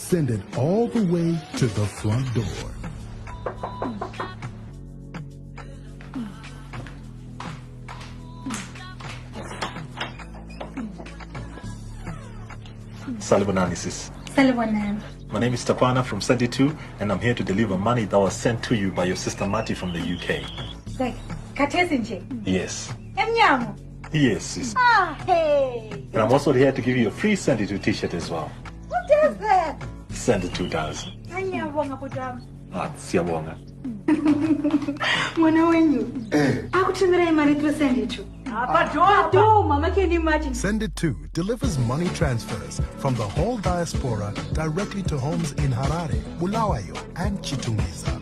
Send it all the way to the front door. Salibonani, sis. Salibonani. My name is Tapana from 72, and I'm here to deliver money that was sent to you by your sister Marty from the UK. Yes. Yes, sis. Hey. And I'm also here to give you a free 72 t-shirt as well. What does that? 72,000. Siyabonga. Mwana wenyu. Akutumira imari to send it to. Mama, can you imagine? Send It To delivers money transfers from the whole diaspora directly to homes in Harare, Bulawayo, and Chitungiza.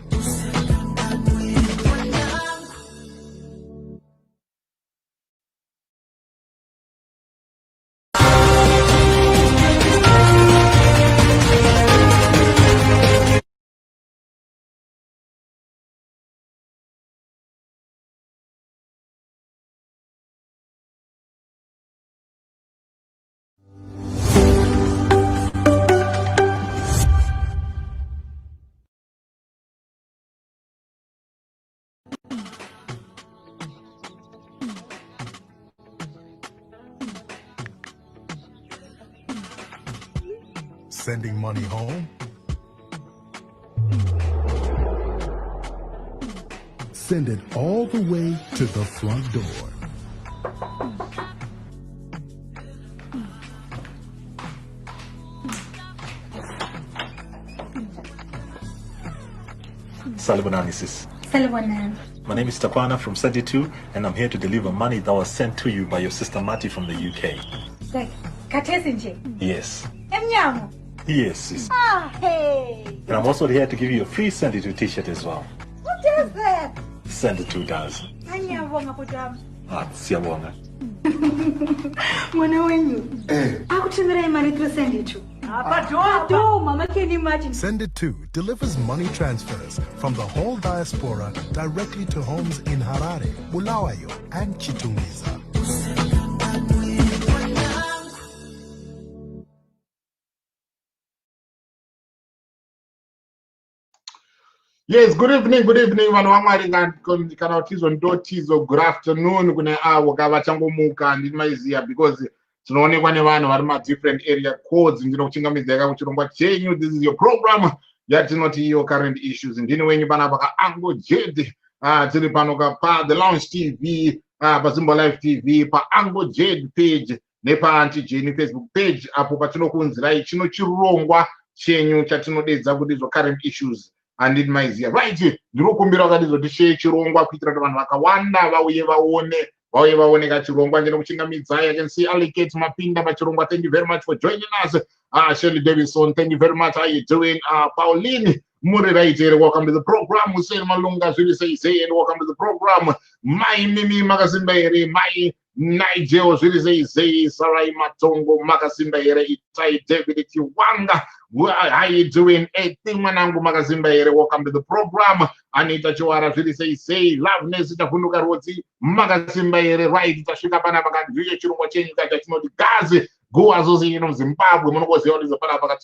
Sending money home? Send it all the way to the front door. Salibonani, sis. Salibonani. My name is Tapana from 72, and I'm here to deliver money that was sent to you by your sister Marty from the UK. Yes. Yes, sis. Hey. And I'm also here to give you a free 72 t-shirt as well. What does that? 72,000. Siyabonga. Mwana wenyu. Akutumira imari to send it to. Mama, can you imagine? Send It To delivers money transfers from the whole diaspora directly to homes in Harare, Bulawayo, and Chitungiza. Yes, good evening, vanhu vamwari kana utizo ndotizo good afternoon kune avo kavachangomuka ndimaiziya because tinoonekwa nevanhu vari madifferent area codes. Ndinokuchingamidza kuchirongwa chenyu. This is your program yatinoti iyo current issues. Ndini wenyu panapa kaango jed tiri pano pa the lounge tv paZimba live tv paango jed page nepaanti jeni facebook page apo patinokunzirai chino chirongwa chenyu chatinodedza kuti izvo current issues. And maiziya right ndinokumbira kuti share chirongwa kuitira kuti vanhu vakawanda vauye vaone kachirongwa. Ndinokuchingamidzai. I can see Allocate Mapinda pachirongwa. Thank you very much for joining us. Shirley Davison, thank you very much. How are you doing? Pauline muri right here, welcome to the program. Hussein Malunga Zuri say and welcome to the program. My Mimi Magasimba here, my Nigel Zuri say Sarai Matongo Magasimba here, Itai David Kiwanga. How you doing? Hey, Manangu Magasimba here, welcome to the program. Anita Joara Zuri say Loveness Tafunuka Roti Magasimba here, right? Tashika Banabaka, Chiruma Change that the Gazi. Go azozi Zimbabwe munokoziva panapa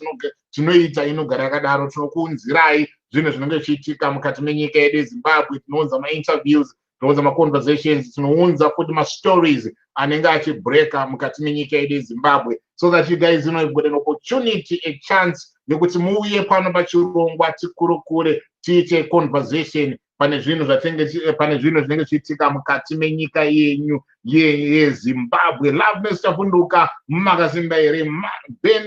tinoita garakadaro tinokunzirai zvinhu zvinenge zvichiitika mukati menyika yedu yeZimbabwe. Tinounza ma-interviews, tinounza ma-conversations, tinounza futi ma-stories anenge achibreka mukati menyika yedu yeZimbabwe, so that you guys you've got an opportunity, a chance nekuti muuye pano pachirongwa tikurukure tiite conversation pane zvinhu zvinenge zvichiitika mukati menyika yenyu yeZimbabwe. Loveness Tafunduka Magasimba here, Ben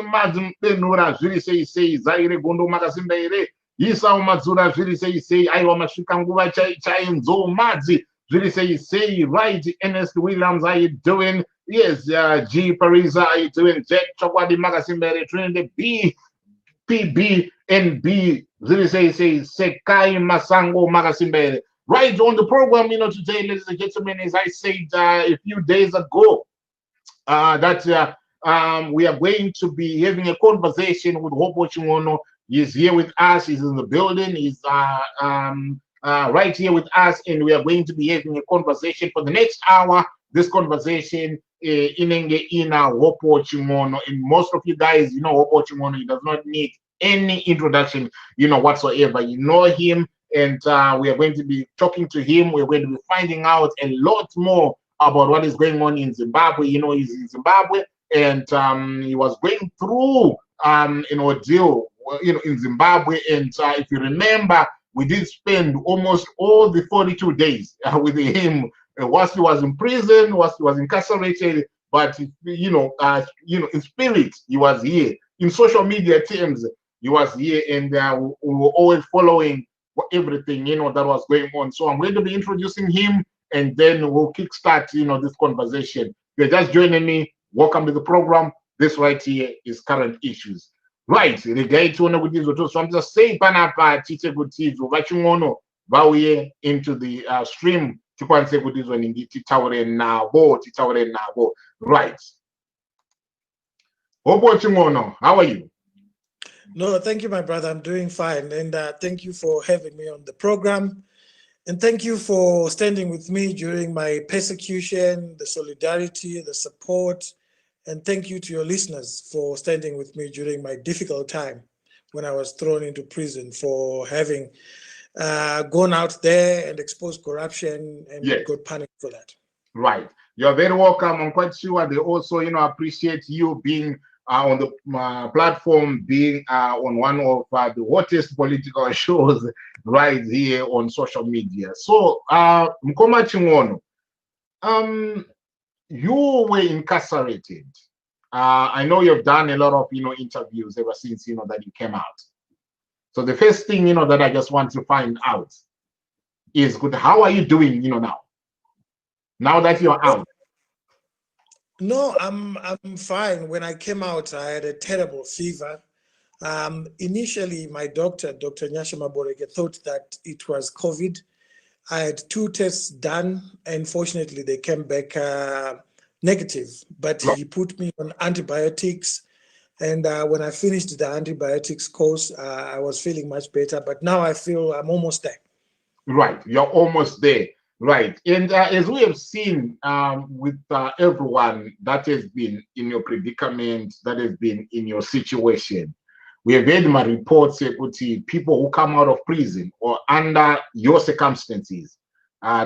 Benura Zviri sei Zaire Gondo Magasimba here, Isao Matsura Zviri sei aiwa masvika nguva chainzo madzi Zviri sei right. Ernest Williams, how you doing? Yes, G Parisa, how you doing? Jack Chokwadi Magasimba here, Trinity B PB NB Zviri sei Sekai Masango Magasimba here. Right on the program, today, ladies and gentlemen, as I said a few days ago, that we are going to be having a conversation with Hopewell Chin'ono. He's here with us. He's in the building. He's right here with us, and we are going to be having a conversation for the next hour. This conversation in Hopewell Chin'ono, and most of you guys, Hopewell Chin'ono. He does not need any introduction, whatsoever. You know him, and we are going to be talking to him. We're going to be finding out a lot more about what is going on in Zimbabwe. He's in Zimbabwe, and he was going through an ordeal, in Zimbabwe. And if you remember, we did spend almost all the 42 days with him whilst he was in prison, whilst he was incarcerated. But in spirit, he was here. In social media terms, he was here, and we were always following everything that was going on. So I'm going to be introducing him, and then we'll kickstart this conversation. If you're just joining me, welcome to the program. This right here is Current Issues. Right, so I'm just saying, Panapa, Tite Gutizo, Chin'ono, Bauye into the stream. Right. Hopewell Chin'ono, how are you? No, thank you, my brother. I'm doing fine. And thank you for having me on the program. And thank you for standing with me during my persecution, the solidarity, the support. And thank you to your listeners for standing with me during my difficult time when I was thrown into prison for having gone out there and exposed corruption, and got punished for that. Right. You're very welcome. I'm quite sure they also, appreciate you being on the platform, being on one of the hottest political shows right here on social media. So, Mkoma Chin'ono, you were incarcerated. I know you've done a lot of, interviews ever since, that you came out. So the first thing, that I just want to find out is, good, how are you doing, now that you're out? No, I'm fine. When I came out, I had a terrible fever. Initially, my doctor, Dr. Nyashama Boreke, thought that it was COVID. I had 2 tests done, and fortunately, they came back negative. But he put me on antibiotics. And when I finished the antibiotics course, I was feeling much better. But now I feel I'm almost there. Right, you're almost there. Right, and as we have seen with everyone that has been in your predicament, that has been in your situation, we have heard my reports, people who come out of prison or under your circumstances,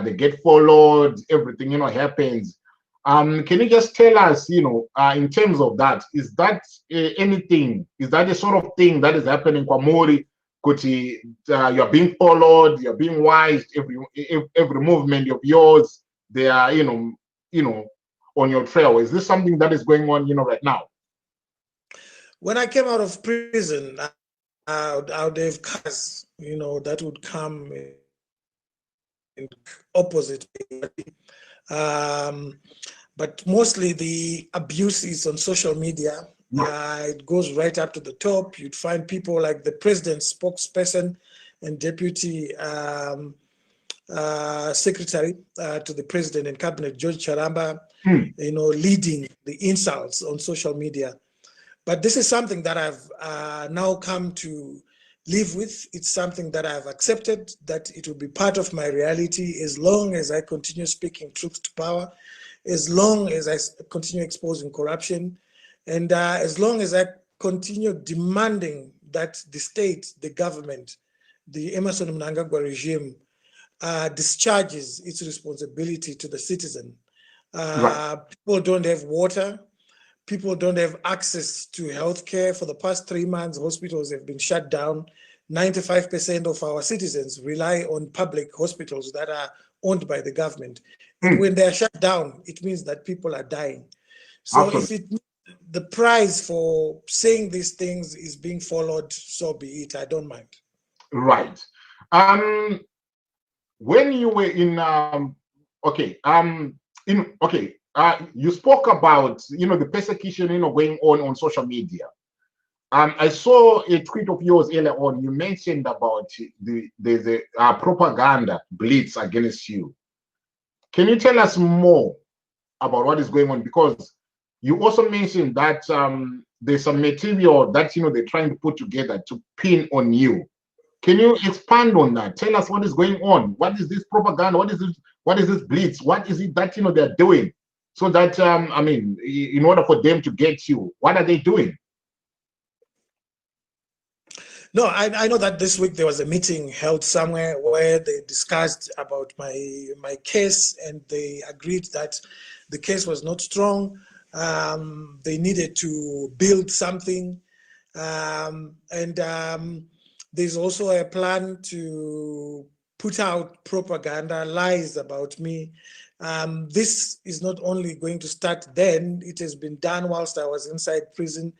they get followed, everything, happens. Can you just tell us, in terms of that, is that anything, is that the sort of thing that is happening kwa Mori? You're being followed, you're being watched, every movement of yours, they are, on your trail. Is this something that is going on, right now? When I came out of prison, I would have cars, that would come in opposite. But mostly the abuse is on social media. It goes right up to the top. You'd find people like the president's spokesperson and deputy secretary to the president and cabinet, George Charamba, leading the insults on social media. But this is something that I've now come to live with. It's something that I've accepted, that it will be part of my reality as long as I continue speaking truth to power, as long as I continue exposing corruption, and as long as I continue demanding that the state, the government, the Emerson Mnangagwa regime discharges its responsibility to the citizen. People don't have water. People don't have access to healthcare. For the past 3 months, hospitals have been shut down. 95% of our citizens rely on public hospitals that are owned by the government. And when they are shut down, it means that people are dying. So if the price for saying these things is being followed, so be it. I don't mind. Right. When you were in, you spoke about, the persecution, going on social media. I saw a tweet of yours earlier on. You mentioned about there's a propaganda blitz against you. Can you tell us more about what is going on? Because you also mentioned that there's some material that they're trying to put together to pin on you. Can you expand on that? Tell us what is going on. What is this propaganda? What is this? What is this blitz? What is it that they're doing? So that in order for them to get you, what are they doing? No, I know that this week there was a meeting held somewhere where they discussed about my case, and they agreed that the case was not strong. They needed to build something, and there's also a plan to put out propaganda, lies about me. This is not only going to start then, it has been done whilst I was inside prison,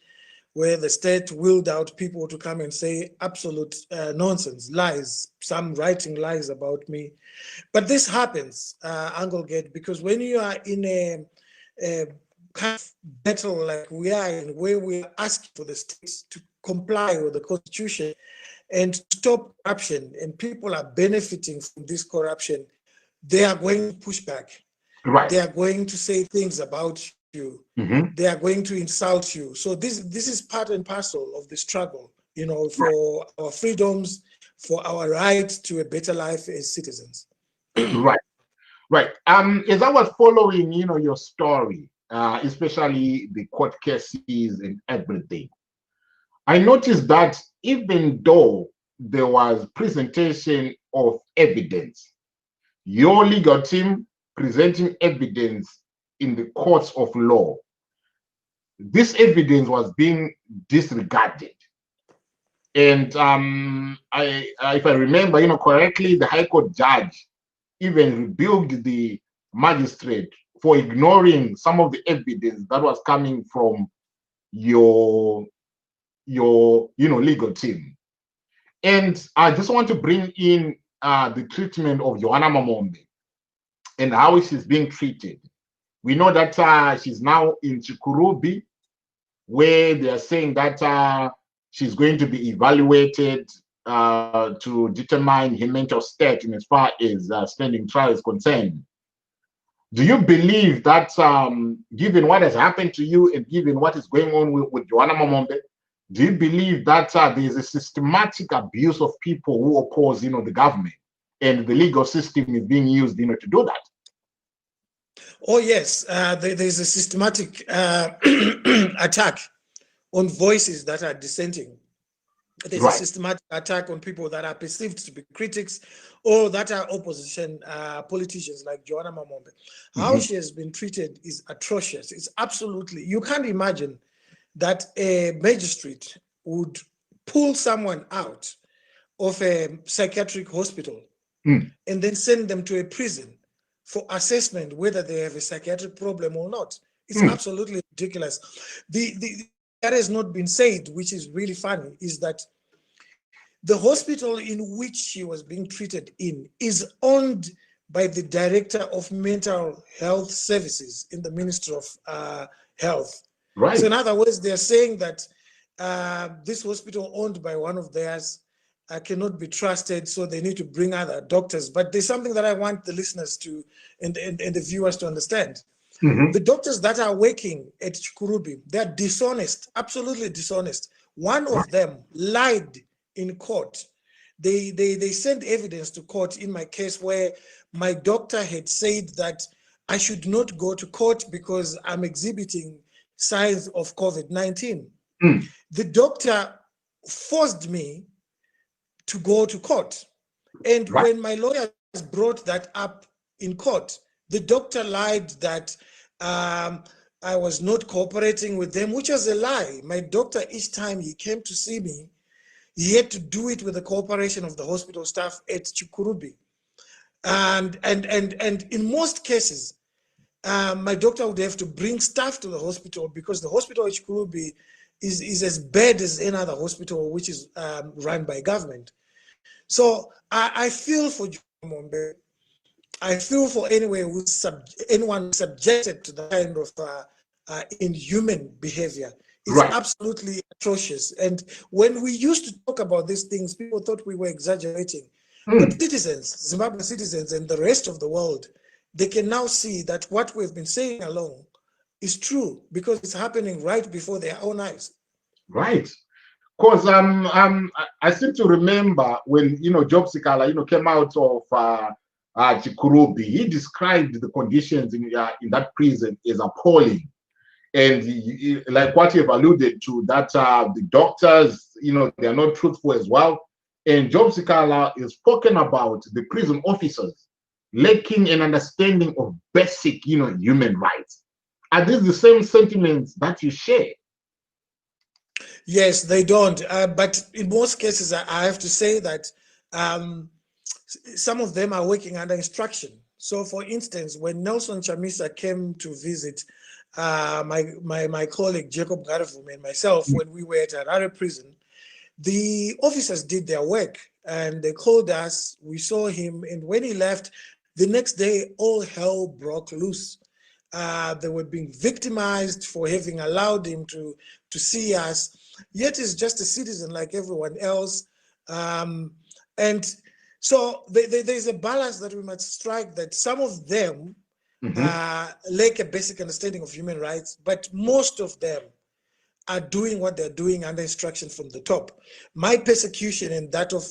where the state willed out people to come and say absolute nonsense, lies, some writing lies about me. But this happens, Uncle Gate, because when you are in a kind of battle like we are in, where we are asking for the states to comply with the Constitution and stop corruption, and people are benefiting from this corruption, they are going to push back. Right. They are going to say things about you. They are going to insult you. So this is part and parcel of the struggle, you know, for our freedoms, for our right to a better life as citizens. Right. As I was following, you know, your story, especially the court cases and everything, I noticed that even though there was presentation of evidence, your legal team presenting evidence in the courts of law, this evidence was being disregarded. And if I remember, you know, correctly, the High Court judge even rebuked the magistrate for ignoring some of the evidence that was coming from your legal team. And I just want to bring in the treatment of Joanna Mamombe and how she's being treated. We know that she's now in Chikurubi, where they are saying that she's going to be evaluated to determine her mental state in as far as standing trial is concerned. Do you believe that, given what has happened to you and given what is going on with Joanna Mamombe, do you believe that there is a systematic abuse of people who oppose, you know, the government, and the legal system is being used, you know, to do that? Oh yes, there's a systematic attack on voices that are dissenting. There's a systematic attack on people that are perceived to be critics or that are opposition politicians like Joanna Mamombe. How she has been treated is atrocious. It's absolutely, you can't imagine that a magistrate would pull someone out of a psychiatric hospital and then send them to a prison for assessment whether they have a psychiatric problem or not. It's absolutely ridiculous. That has not been said, which is really funny, is that the hospital in which she was being treated in is owned by the Director of Mental Health Services in the Ministry of Health. Right. So in other words, they're saying that this hospital owned by one of theirs cannot be trusted, so they need to bring other doctors. But there's something that I want the listeners to and the viewers to understand. The doctors that are working at Chikurubi, they're dishonest, absolutely dishonest. One of them lied in court. They sent evidence to court in my case where my doctor had said that I should not go to court because I'm exhibiting signs of COVID-19. The doctor forced me to go to court. And when my lawyers brought that up in court, the doctor lied that I was not cooperating with them, which was a lie. My doctor, each time he came to see me, he had to do it with the cooperation of the hospital staff at Chikurubi. And in most cases, my doctor would have to bring staff to the hospital because the hospital at Chikurubi is as bad as any other hospital which is run by government. So I feel for Mombe. I feel for anyone subjected to that kind of inhuman behavior. It's absolutely atrocious. And when we used to talk about these things, people thought we were exaggerating. But citizens, Zimbabwe citizens and the rest of the world, they can now see that what we've been saying along is true because it's happening right before their own eyes. Right. Because I seem to remember when, you know, Job Sikala, came out of Chikurubi, he described the conditions in that prison as appalling. And like what you've alluded to, that the doctors, they are not truthful as well. And Job Sikala is spoken about the prison officers lacking an understanding of basic, human rights. Are these the same sentiments that you share? Yes, they don't. But in most cases, I have to say that some of them are working under instruction. So, for instance, when Nelson Chamisa came to visit my colleague Jacob Garavume and myself, when we were at Harare prison, the officers did their work and they called us. We saw him, and when he left, the next day, all hell broke loose. They were being victimized for having allowed him to see us. Yet he's just a citizen like everyone else. And so there's a balance that we must strike, that some of them lack a basic understanding of human rights, but most of them are doing what they're doing under instruction from the top. My persecution and that of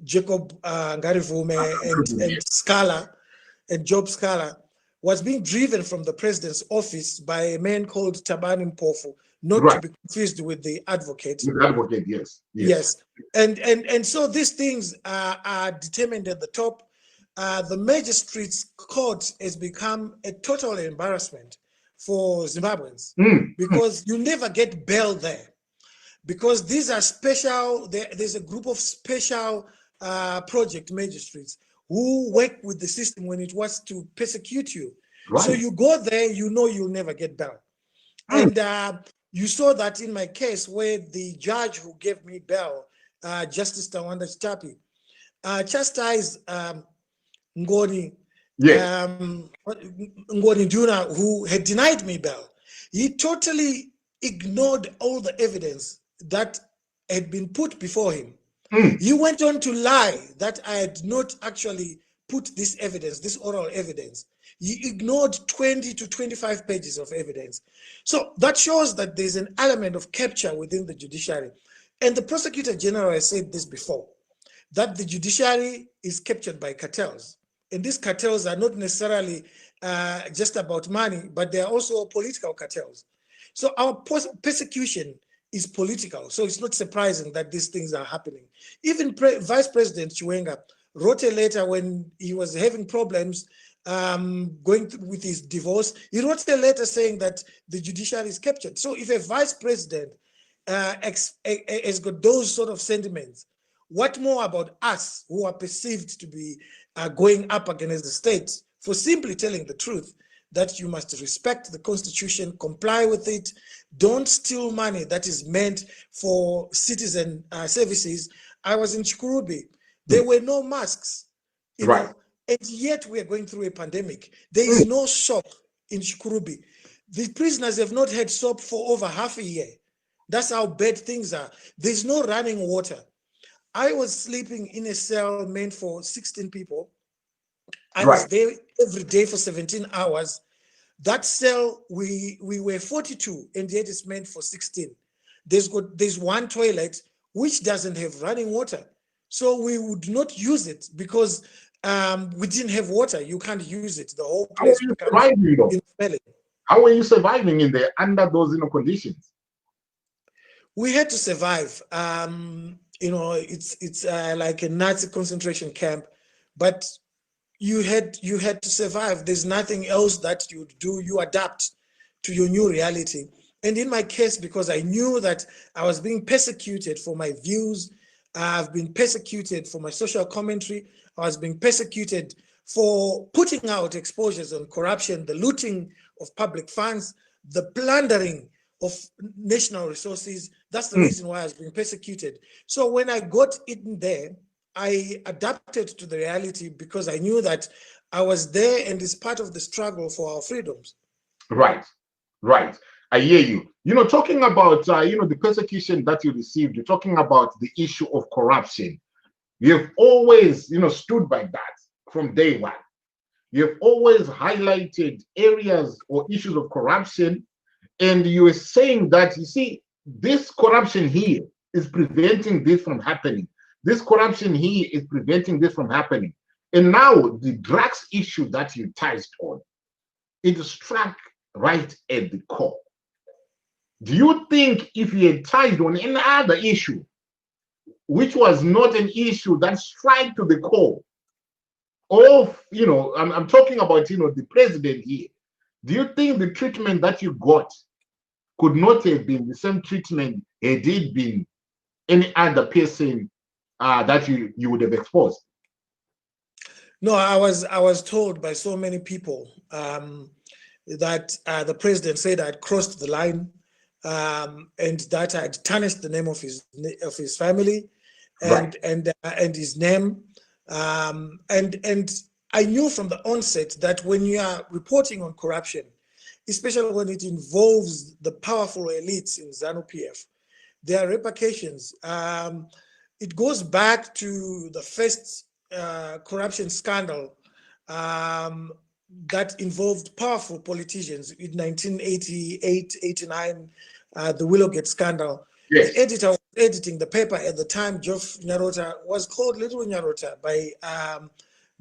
Jacob Ngarivume and Scala and Job Scala was being driven from the president's office by a man called Tabani Mpofu, not to be confused with the advocate. With the advocate, yes. Yes. And so these things are determined at the top. The magistrates court has become a total embarrassment for Zimbabweans because you never get bail there, because these are special. There's a group of special project magistrates who work with the system when it was to persecute you. So you go there, you'll never get bail. And you saw that in my case where the judge who gave me bail, Justice Tawanda Chitapi, chastised Ngoni Duna, who had denied me bail. He totally ignored all the evidence that had been put before him. He went on to lie that I had not actually put this evidence, this oral evidence. He ignored 20 to 25 pages of evidence. So that shows that there's an element of capture within the judiciary. And the prosecutor general has said this before, that the judiciary is captured by cartels. And these cartels are not necessarily just about money, but they are also political cartels. So our persecution is political. So it's not surprising that these things are happening. Even Vice President Chiwenga wrote a letter when he was having problems going through with his divorce. He wrote a letter saying that the judiciary is captured. So if a vice president has got those sort of sentiments, what more about us who are perceived to be going up against the state for simply telling the truth, that you must respect the Constitution, comply with it, don't steal money that is meant for citizen services. I was in Chikurubi. There were no masks, you know, and yet we are going through a pandemic. There is no soap in Chikurubi. The prisoners have not had soap for over half a year. That's how bad things are. There's no running water. I was sleeping in a cell meant for 16 people. I was there every day for 17 hours. That cell, we were 42, and yet it's meant for 16. There's one toilet which doesn't have running water. So we would not use it because we didn't have water. You can't use it. The whole place becomes smelly. How are you surviving in there under those conditions? We had to survive. You know, it's like a Nazi concentration camp, but you had to survive. There's nothing else that you do. You adapt to your new reality. And in my case, because I knew that I was being persecuted for my views, I've been persecuted for my social commentary, I was being persecuted for putting out exposures on corruption, the looting of public funds, the plundering of national resources. That's the reason why I was being persecuted. So when I got in there, I adapted to the reality because I knew that I was there and it's part of the struggle for our freedoms. Right. I hear you. You know, talking about, the persecution that you received, you're talking about the issue of corruption. You've always, stood by that from day one. You've always highlighted areas or issues of corruption. And you were saying that, you see, this corruption here is preventing this from happening. This corruption here is preventing this from happening. And now the drugs issue that you touched on, it struck right at the core. Do you think if he had touched on any other issue, which was not an issue that strike to the core of, I'm talking about, the president here, do you think the treatment that you got could not have been the same treatment had it been any other person that you would have exposed? No, I was told by so many people that the president said I'd crossed the line, and that I'd tarnished the name of his family and his name, and I knew from the onset that when you are reporting on corruption, especially when it involves the powerful elites in ZANU-PF, there are repercussions. It goes back to the first corruption scandal that involved powerful politicians in 1988, 89, the Willowgate scandal. Yes. The editor was editing the paper at the time, Geoff Nyarota, was called Little Nyarota by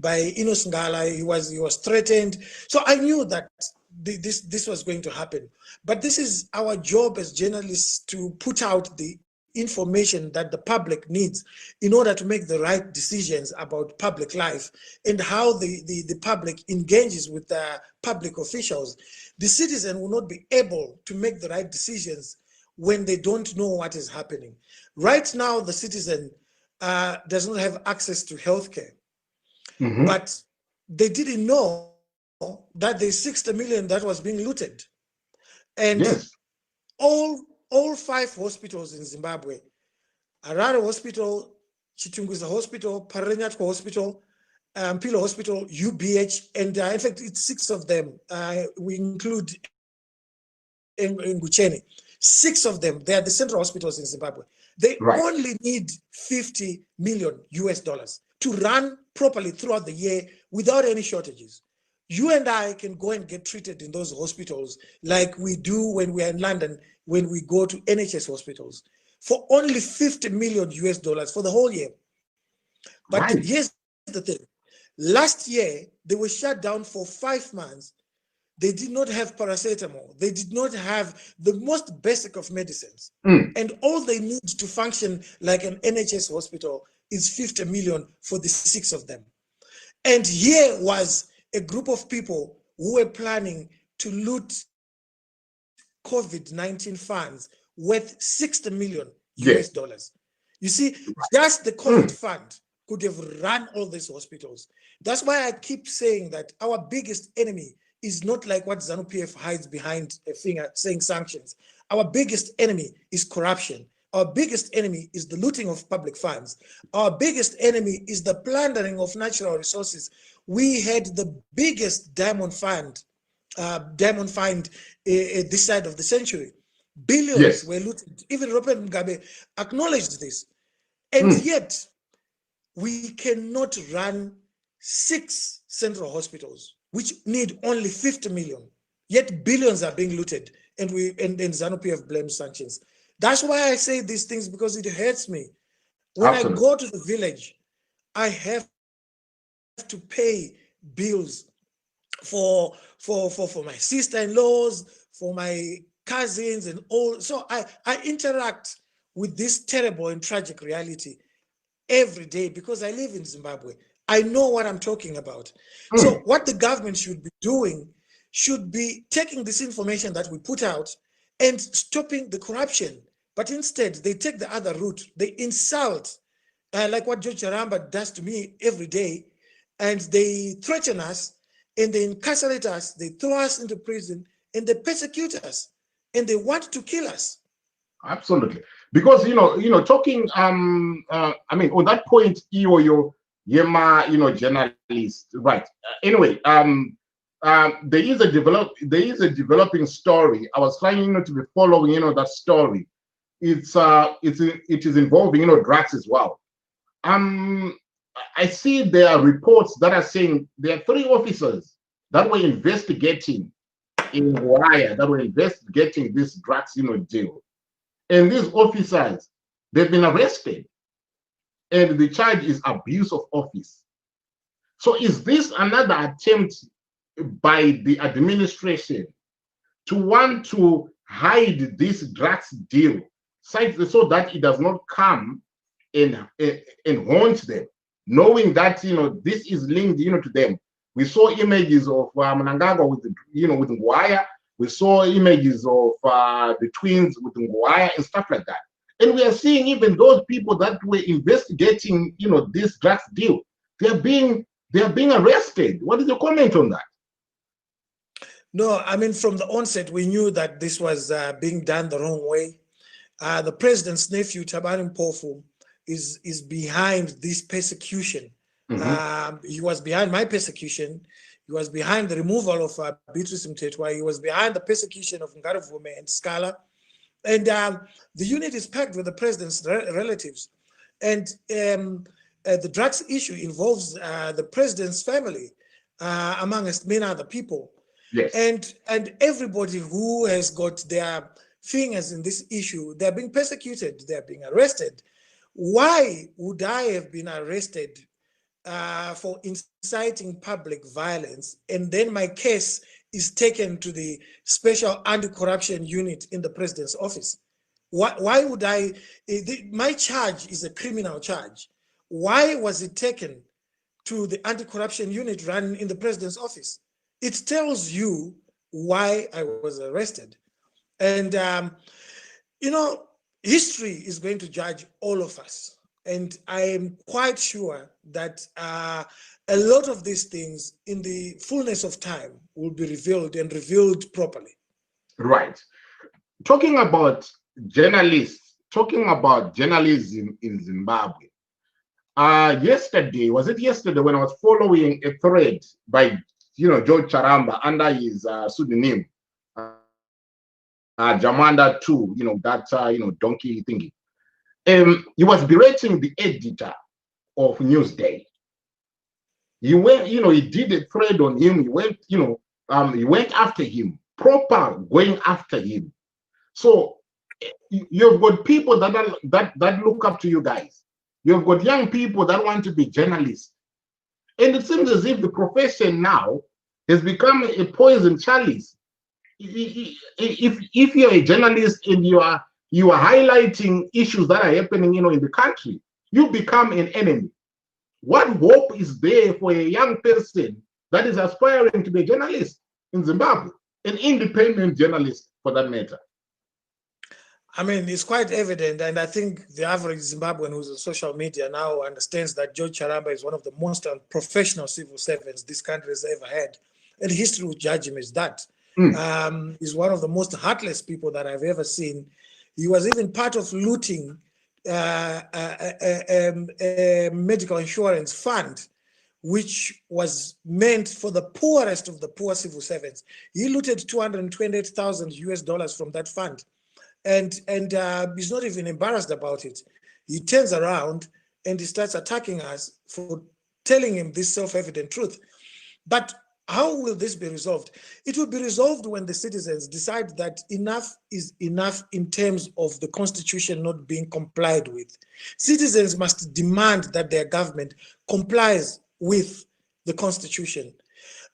Inos Ngala. He was threatened. So I knew that this was going to happen. But this is our job as journalists, to put out the information that the public needs in order to make the right decisions about public life and how the public engages with the public officials. The citizen will not be able to make the right decisions when they don't know what is happening. Right now, the citizen does not have access to healthcare, but they didn't know that there's 60 million that was being looted. And yes, all 5 hospitals in Zimbabwe, Harare Hospital, Chitunguza Hospital, Pararenyatwa Hospital, Mpilo Hospital, UBH, and in fact, it's 6 of them. We include Ngucheni. 6 of them, they are the central hospitals in Zimbabwe. They only need $50 million to run properly throughout the year without any shortages. You and I can go and get treated in those hospitals like we do when we are in London, when we go to NHS hospitals, for only $50 million for the whole year. But here's the thing. Last year, they were shut down for 5 months. They did not have paracetamol. They did not have the most basic of medicines. And all they need to function like an NHS hospital is 50 million for the 6 of them. And here was a group of people who were planning to loot COVID-19 funds worth $60 million. You see, just the COVID fund could have run all these hospitals. That's why I keep saying that our biggest enemy is not like what ZANU-PF hides behind a finger saying sanctions. Our biggest enemy is corruption. Our biggest enemy is the looting of public funds. Our biggest enemy is the plundering of natural resources. We had the biggest diamond find this side of the century. Billions were looted. Even Robert Mugabe acknowledged this. And yet, we cannot run 6 central hospitals, which need only 50 million. Yet billions are being looted, and ZANU-PF blames sanctions. That's why I say these things, because it hurts me. When I go to the village, I have to pay bills for my sister-in-laws, for my cousins, and all. So I interact with this terrible and tragic reality every day because I live in Zimbabwe. I know what I'm talking about. So what the government should be doing should be taking this information that we put out and stopping the corruption. But instead, they take the other route. They insult, like what George Charamba does to me every day, and they threaten us, and they incarcerate us, they throw us into prison, and they persecute us, and they want to kill us. Absolutely. Because, talking, I mean, on that point, Yema, journalist, right? Anyway, there is a developing story. I was trying, to be following, that story. It is involving, drugs as well. I see there are reports that are saying there are 3 officers that were investigating in Wire, that were investigating this drugs, deal, and these officers, they've been arrested. And the charge is abuse of office. So is this another attempt by the administration to want to hide this drugs deal so that it does not come and haunt them, knowing that this is linked to them. We saw images of Mnangagwa with with Ngwaya. We saw images of the twins with Ngwaya and stuff like that. And we are seeing even those people that were investigating this drugs deal, they are being arrested. What is your comment on that? No, I mean, from the onset, we knew that this was being done the wrong way. The president's nephew, Tabani Mpofu, is behind this persecution. He was behind my persecution. He was behind the removal of Beatrice Mtetwa. He was behind the persecution of Ngaruvume and Scala. And the unit is packed with the president's relatives. And the drugs issue involves the president's family, amongst many other people. Yes. And everybody who has got their fingers in this issue, they're being persecuted, they're being arrested. Why would I have been arrested for inciting public violence, and then my case is taken to the special anti-corruption unit in the president's office? Why would my charge is a criminal charge. Why was it taken to the anti-corruption unit run in the president's office? It tells you why I was arrested. And, history is going to judge all of us. And I am quite sure that a lot of these things in the fullness of time will be revealed and revealed properly. Right. Talking about journalists, talking about journalism in Zimbabwe, yesterday when I was following a thread by George Charamba under his pseudonym Jamanda 2, that donkey thingy. He was berating the editor of Newsday. He went, he did a thread on him. He went, he went after him, proper going after him. So you've got people that look up to you guys. You've got young people that want to be journalists. And it seems as if the profession now has become a poison chalice. If you're a journalist and you are highlighting issues that are happening, in the country, you become an enemy. What hope is there for a young person that is aspiring to be a journalist in Zimbabwe, an independent journalist for that matter? I mean, it's quite evident, and I think the average Zimbabwean who's on social media now understands that George Charamba is one of the most unprofessional civil servants this country has ever had, and history will judge him as that. He's one of the most heartless people that I've ever seen. He was even part of looting a medical insurance fund, which was meant for the poorest of the poor civil servants. He looted $228,000 from that fund. And he's not even embarrassed about it. He turns around and he starts attacking us for telling him this self-evident truth. But how will this be resolved? It will be resolved when the citizens decide that enough is enough in terms of the Constitution not being complied with. Citizens must demand that their government complies with the Constitution.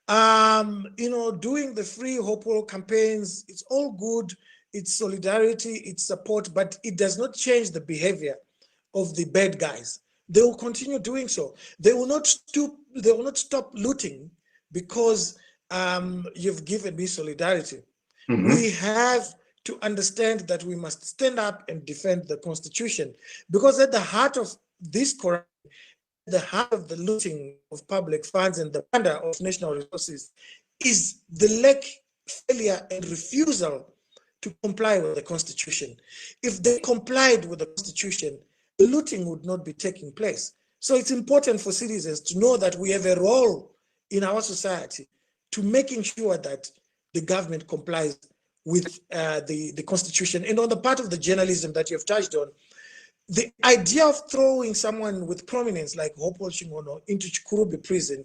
Doing the free Hopewell campaigns, it's all good. It's solidarity, it's support, but it does not change the behavior of the bad guys. They will continue doing so. They will not stoop, they will not stop looting because you've given me solidarity. We have to understand that we must stand up and defend the Constitution, because at the heart of this corruption, the heart of the looting of public funds and the plunder of national resources is the lack, failure, and refusal to comply with the Constitution. If they complied with the Constitution, the looting would not be taking place. So it's important for citizens to know that we have a role in our society to making sure that the government complies with the Constitution. And on the part of the journalism that you have touched on, the idea of throwing someone with prominence like Hopewell Chin'ono into Chikurubi prison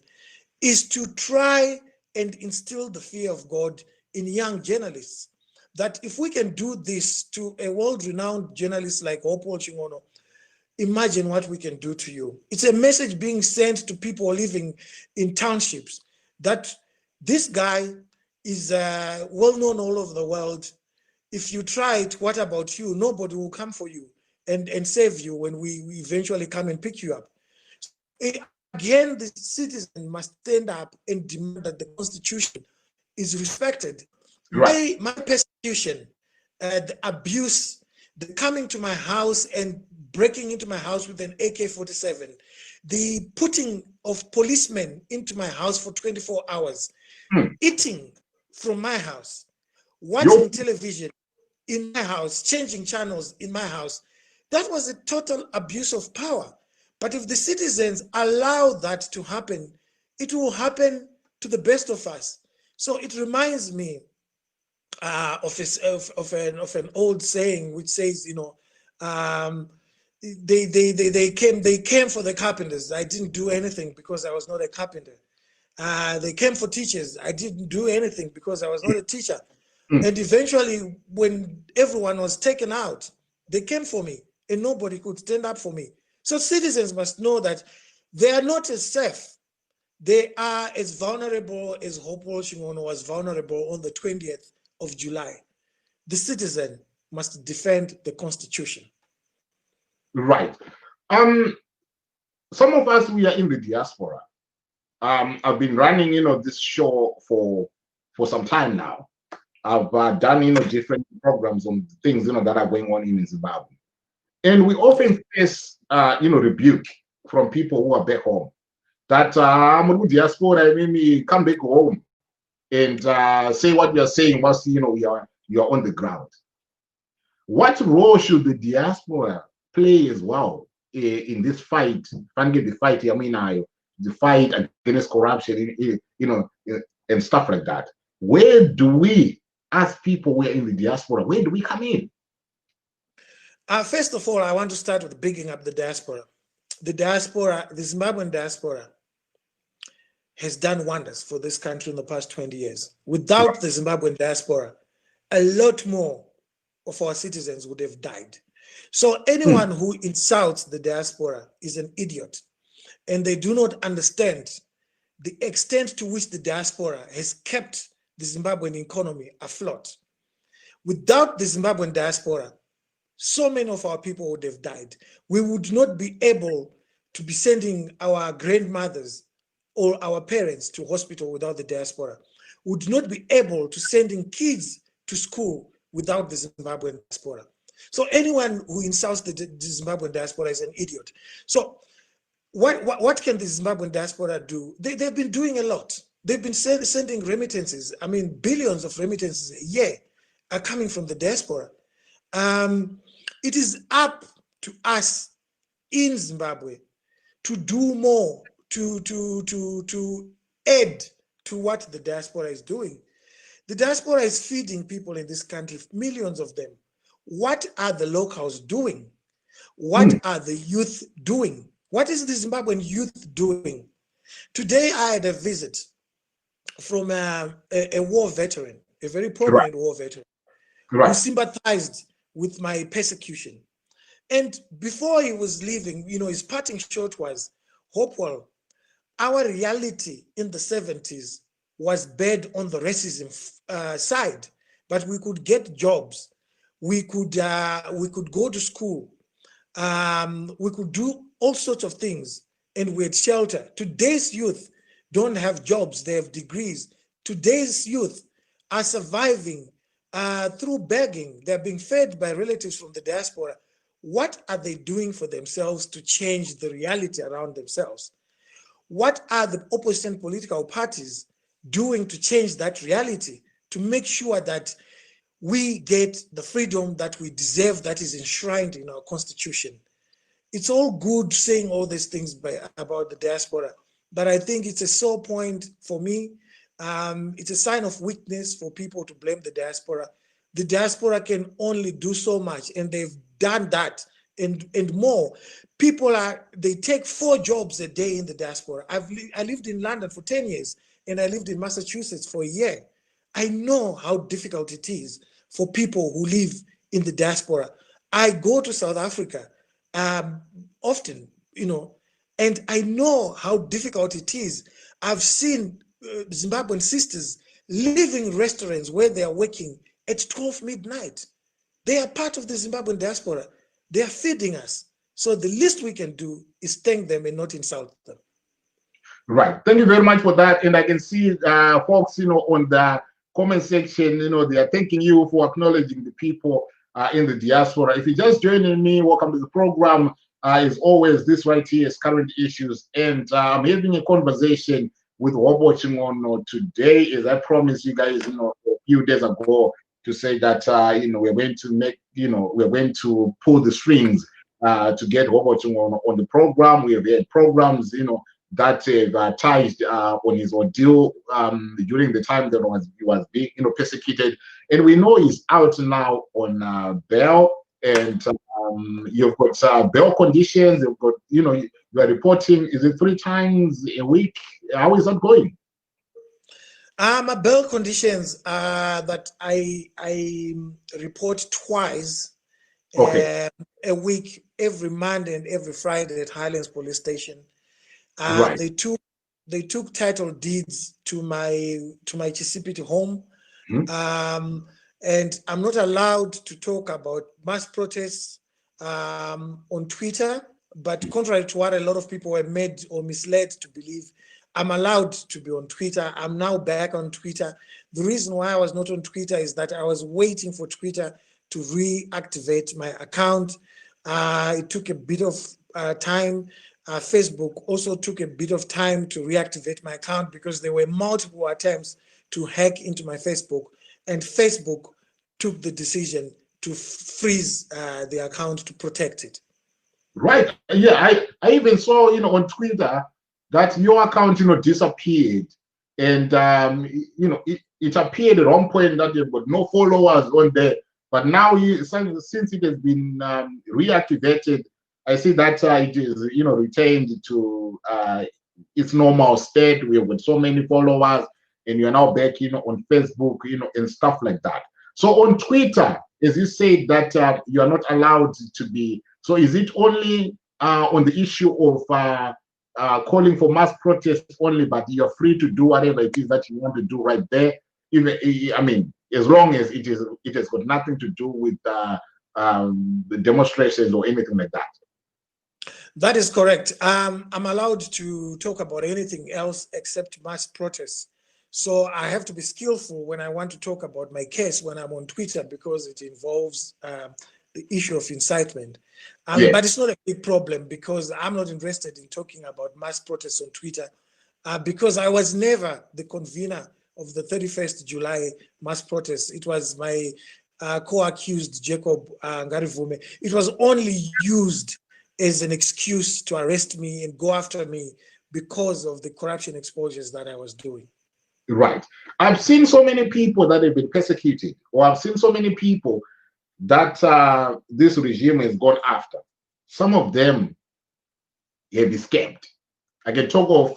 is to try and instill the fear of God in young journalists. That if we can do this to a world-renowned journalist like Hopewell Chin'ono, imagine what we can do to you. It's a message being sent to people living in townships that this guy is well known all over the world. if you try it, what about you? Nobody will come for you and save you when we eventually come and pick you up. Again, the citizen must stand up and demand that the Constitution is respected. Right. My persecution, the abuse, the coming to my house and breaking into my house with an AK-47, the putting of policemen into my house for 24 hours, eating from my house, watching television in my house, changing channels in my house, that was a total abuse of power. But if the citizens allow that to happen, it will happen to the best of us. So it reminds me of an old saying which says, you know, they came for the carpenters. I didn't do anything because I was not a carpenter. They came for teachers. I didn't do anything because I was not a teacher. And eventually, when everyone was taken out, they came for me and nobody could stand up for me. So citizens must know that they are not as safe. They are as vulnerable as Hopewell Chin'ono was vulnerable on the 20th of July. The citizen must defend the Constitution. Right. Some of us, we are in the diaspora. I've been running, you know, this show for some time now. I've done, you know, different programs on things, you know, that are going on in Zimbabwe. And we often face, you know, rebuke from people who are back home. That I'm a diaspora, I mean, come back home and say what you're saying whilst, you know, you're on the ground. What role should the diaspora play as well in this fight? The fight against corruption, you know, and stuff like that. Where do we, as people who are in the diaspora, where do we come in? First of all, I want to start with bigging up the diaspora. The diaspora, the Zimbabwean diaspora, has done wonders for this country in the past 20 years. Without the Zimbabwean diaspora, a lot more of our citizens would have died. So anyone who insults the diaspora is an idiot, and they do not understand the extent to which the diaspora has kept the Zimbabwean economy afloat. Without the Zimbabwean diaspora, so many of our people would have died. We would not be able to be sending our grandmothers or our parents to hospital without the diaspora. We would not be able to sending kids to school without the Zimbabwean diaspora. So anyone who insults the Zimbabwean diaspora is an idiot. So what can the Zimbabwean diaspora do? They've been doing a lot. They've been sending remittances. I mean, billions of remittances a year are coming from the diaspora. It is up to us in Zimbabwe to do more, to add to what the diaspora is doing. The diaspora is feeding people in this country, millions of them. What are the locals doing? What are the youth doing? What is the Zimbabwean youth doing? Today I had a visit from a war veteran, a very prominent war veteran, who sympathized with my persecution. And before he was leaving, you know, his parting shot was, Hopewell, our reality in the 70s was bad on the racism side, but we could get jobs. We could go to school. We could do all sorts of things, and we had shelter. Today's youth don't have jobs, they have degrees. Today's youth are surviving through begging. They're being fed by relatives from the diaspora. What are they doing for themselves to change the reality around themselves? What are the opposition political parties doing to change that reality, to make sure that we get the freedom that we deserve, that is enshrined in our constitution? It's all good saying all these things about the diaspora, but I think it's a sore point for me. It's a sign of weakness for people to blame the diaspora. The diaspora can only do so much, and they've done that and more. People they take 4 jobs a day in the diaspora. I lived in London for 10 years, and I lived in Massachusetts for a year. I know how difficult it is for people who live in the diaspora. I go to South Africa often, you know, and I know how difficult it is. I've seen Zimbabwean sisters living in restaurants where they are working at 12 midnight. They are part of the Zimbabwean diaspora. They are feeding us. So the least we can do is thank them and not insult them. Right. Thank you very much for that. And I can see folks, on the comment section, they are thanking you for acknowledging the people in the diaspora. If you're just joining me, welcome to the program. As always, this right here is Current Issues. And I'm having a conversation with Hopewell Chin'ono today, as I promised you guys, a few days ago, to say that, we're going to make, we're going to pull the strings to get Hopewell Chin'ono on the program. We have had programs, that have touched on his ordeal during the time that he was being, persecuted. And we know he's out now on bail. And you've got bail conditions. You've got, you are reporting. Is it 3 times a week? How is that going? My bail conditions that I report twice a week, every Monday and every Friday at Highlands Police Station. Right. They took title deeds to my Chisipiti home. And I'm not allowed to talk about mass protests on Twitter, but contrary to what a lot of people were made or misled to believe, I'm allowed to be on Twitter. I'm now back on Twitter. The reason why I was not on Twitter is that I was waiting for Twitter to reactivate my account. It took a bit of time. Facebook also took a bit of time to reactivate my account because there were multiple attempts to hack into my Facebook, and Facebook took the decision to freeze the account to protect it. Right. Yeah, I even saw, on Twitter that your account, disappeared. And, it appeared at one point that you've got no followers on there. But now, since it has been reactivated, I see that it is, retained to its normal state. We've got so many followers, and you're now back, on Facebook, and stuff like that. So on Twitter, as you said that you are not allowed to be. So is it only on the issue of calling for mass protests only, but you're free to do whatever it is that you want to do right there? Even, as long as it has got nothing to do with the demonstrations or anything like that. That is correct. I'm allowed to talk about anything else except mass protests. So I have to be skillful when I want to talk about my case when I'm on Twitter, because it involves the issue of incitement. Yes. But it's not a big problem because I'm not interested in talking about mass protests on Twitter because I was never the convener of the 31st July mass protests. It was my co-accused Jacob Ngarivume. It was only used as an excuse to arrest me and go after me because of the corruption exposures that I was doing. Right. I've seen so many people that have been persecuted, or I've seen so many people that this regime has gone after. Some of them have escaped. I can talk of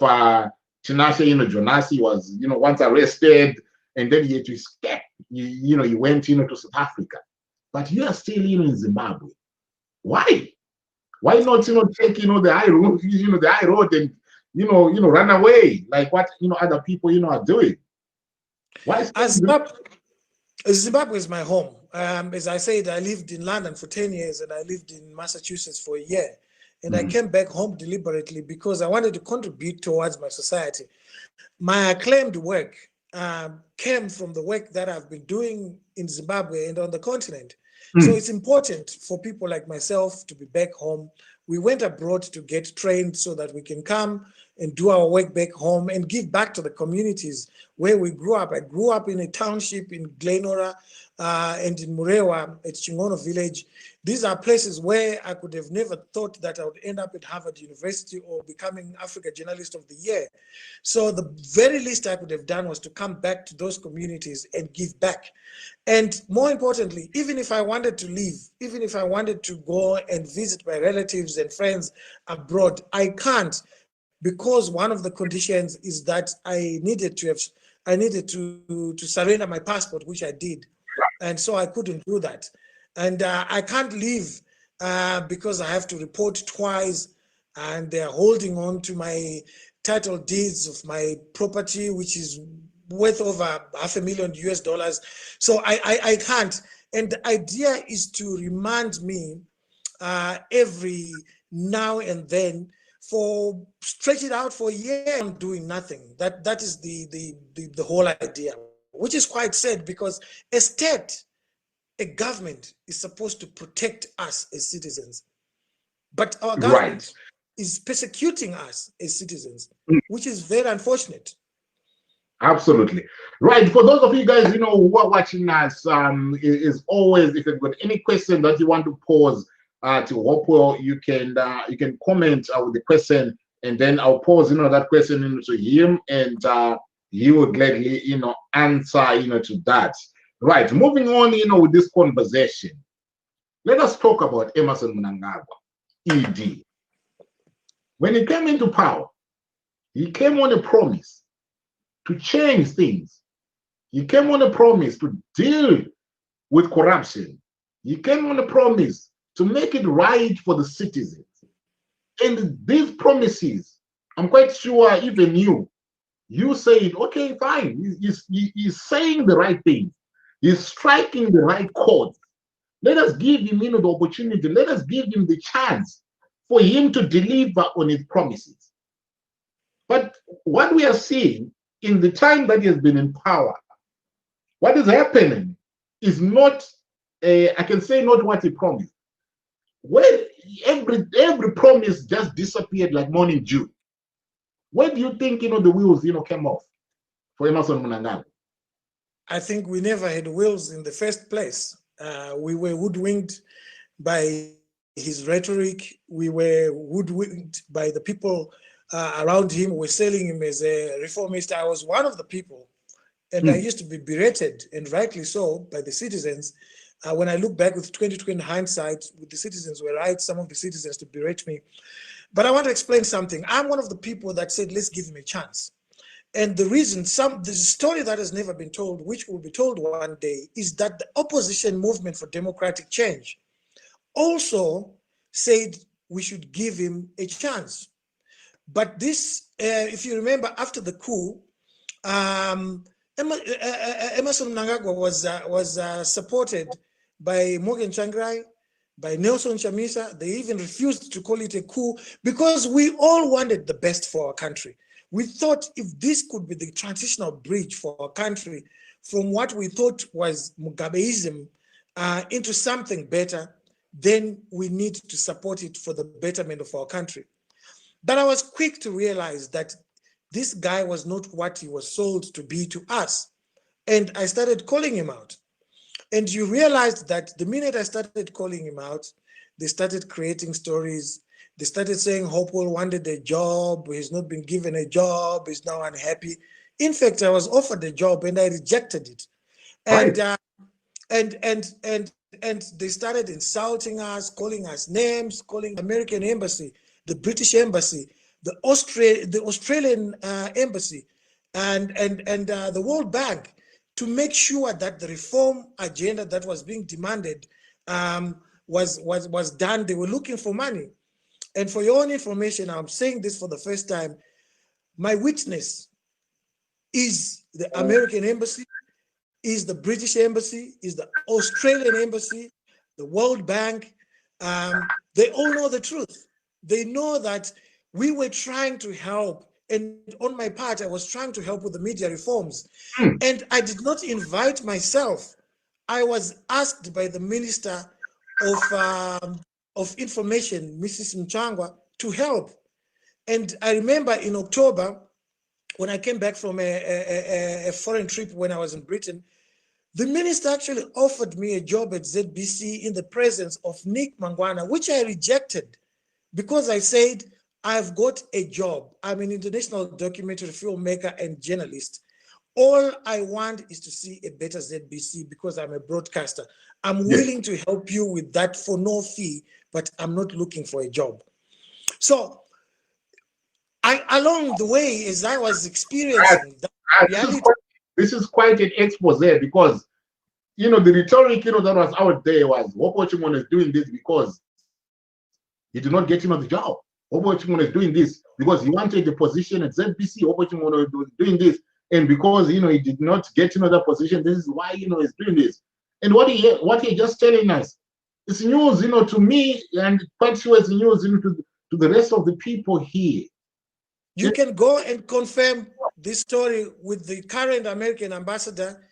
Tinashe Jonasi was, once arrested, and then he had to escape. He went, to South Africa. But you are still in Zimbabwe. Why? Why not, take, the high road, and run away like what other people are doing? Why? Zimbabwe is my home. As I said, I lived in London for 10 years and I lived in Massachusetts for a year. And I came back home deliberately because I wanted to contribute towards my society. My acclaimed work came from the work that I've been doing in Zimbabwe and on the continent. So it's important for people like myself to be back home. We went abroad to get trained so that we can come and do our work back home and give back to the communities where we grew up. I grew up in a township in Glenora and in Murewa at Chin'ono village. These are places where I could have never thought that I would end up at Harvard University or becoming Africa Journalist of the Year. So the very least I could have done was to come back to those communities and give back. And more importantly, even if I wanted to leave, even if I wanted to go and visit my relatives and friends abroad, I can't, because one of the conditions is that I needed to surrender my passport, which I did. And so I couldn't do that. And I can't leave because I have to report twice, and they're holding on to my title deeds of my property, which is worth over $500,000 US. So I can't. And the idea is to remind me every now and then, for stretch it out for a year, I'm doing nothing. That is the whole idea, which is quite sad, because a state, a government is supposed to protect us as citizens, but our government is persecuting us as citizens, which is very unfortunate. Absolutely. Right. For those of you guys, you know, who are watching us, is always, if you've got any question that you want to pose to Hopewell, you can comment with the question, and then I'll pose, you know, that question into him, and he will gladly, you know, answer, you know, to that. Right. Moving on, you know, with this conversation, let us talk about Emmerson Mnangagwa, ED. When he came into power, he came on a promise to change things. He came on a promise to deal with corruption. He came on a promise to make it right for the citizens. And these promises, I'm quite sure even you said, okay, fine, he's saying the right thing. He's striking the right chord. Let us give him, you know, the opportunity. Let us give him the chance for him to deliver on his promises. But what we are seeing in the time that he has been in power, what is happening is not, I can say, not what he promised. When every promise just disappeared like morning dew. Where do you think, you know, the wheels, you know, came off for Emmerson Mnangagwa? I think we never had wheels in the first place. We were hoodwinked by his rhetoric. We were hoodwinked by the people around him. Were selling him as a reformist. I was one of the people, and I used to be berated, and rightly so, by the citizens. When I look back with 2020 hindsight, the citizens were right, some of the citizens, to berate me. But I want to explain something. I'm one of the people that said, let's give him a chance. And the reason, the story that has never been told, which will be told one day, is that the opposition movement for democratic change also said we should give him a chance. But this, if you remember, after the coup, Emmerson Mnangagwa was supported by Morgan Tsvangirai, by Nelson Chamisa. They even refused to call it a coup because we all wanted the best for our country. We thought if this could be the transitional bridge for our country from what we thought was Mugabeism into something better, then we need to support it for the betterment of our country. But I was quick to realize that this guy was not what he was sold to be to us. And I started calling him out. And you realized that the minute I started calling him out, they started creating stories. They started saying Hopewell wanted a job, he's not been given a job, he's now unhappy. In fact, I was offered a job and I rejected it. And and they started insulting us, calling us names, calling the American embassy, the British embassy, the Australian embassy, and the World Bank, to make sure that the reform agenda that was being demanded was done. They were looking for money. And for your own information, I'm saying this for the first time, my witness is the American embassy, is the British embassy, is the Australian embassy, the World Bank. They all know the truth. They know that we were trying to help. And on my part, I was trying to help with the media reforms. And I did not invite myself. I was asked by the Minister of Information, Mrs. Mchangwa, to help. And I remember in October, when I came back from a foreign trip when I was in Britain, the minister actually offered me a job at ZBC in the presence of Nick Mangwana, which I rejected because I said, I've got a job. I'm an international documentary filmmaker and journalist. All I want is to see a better ZBC because I'm a broadcaster. I'm willing to help you with that for no fee, but I'm not looking for a job. So along the way, as I was experiencing that reality, this is quite an expose because, you know, the rhetoric, you know, that was out there was Hopewell Chin'ono is doing this because he did not get him on the job. Hopewell Chin'ono is doing this because he wanted the position at ZBC. Hopewell Chin'ono is doing this and because he did not get that position, this is why he's doing this. And what he just telling us, it's news, to me, and quite sure it's news, to the rest of the people here. You can go and confirm this story with the current American ambassador,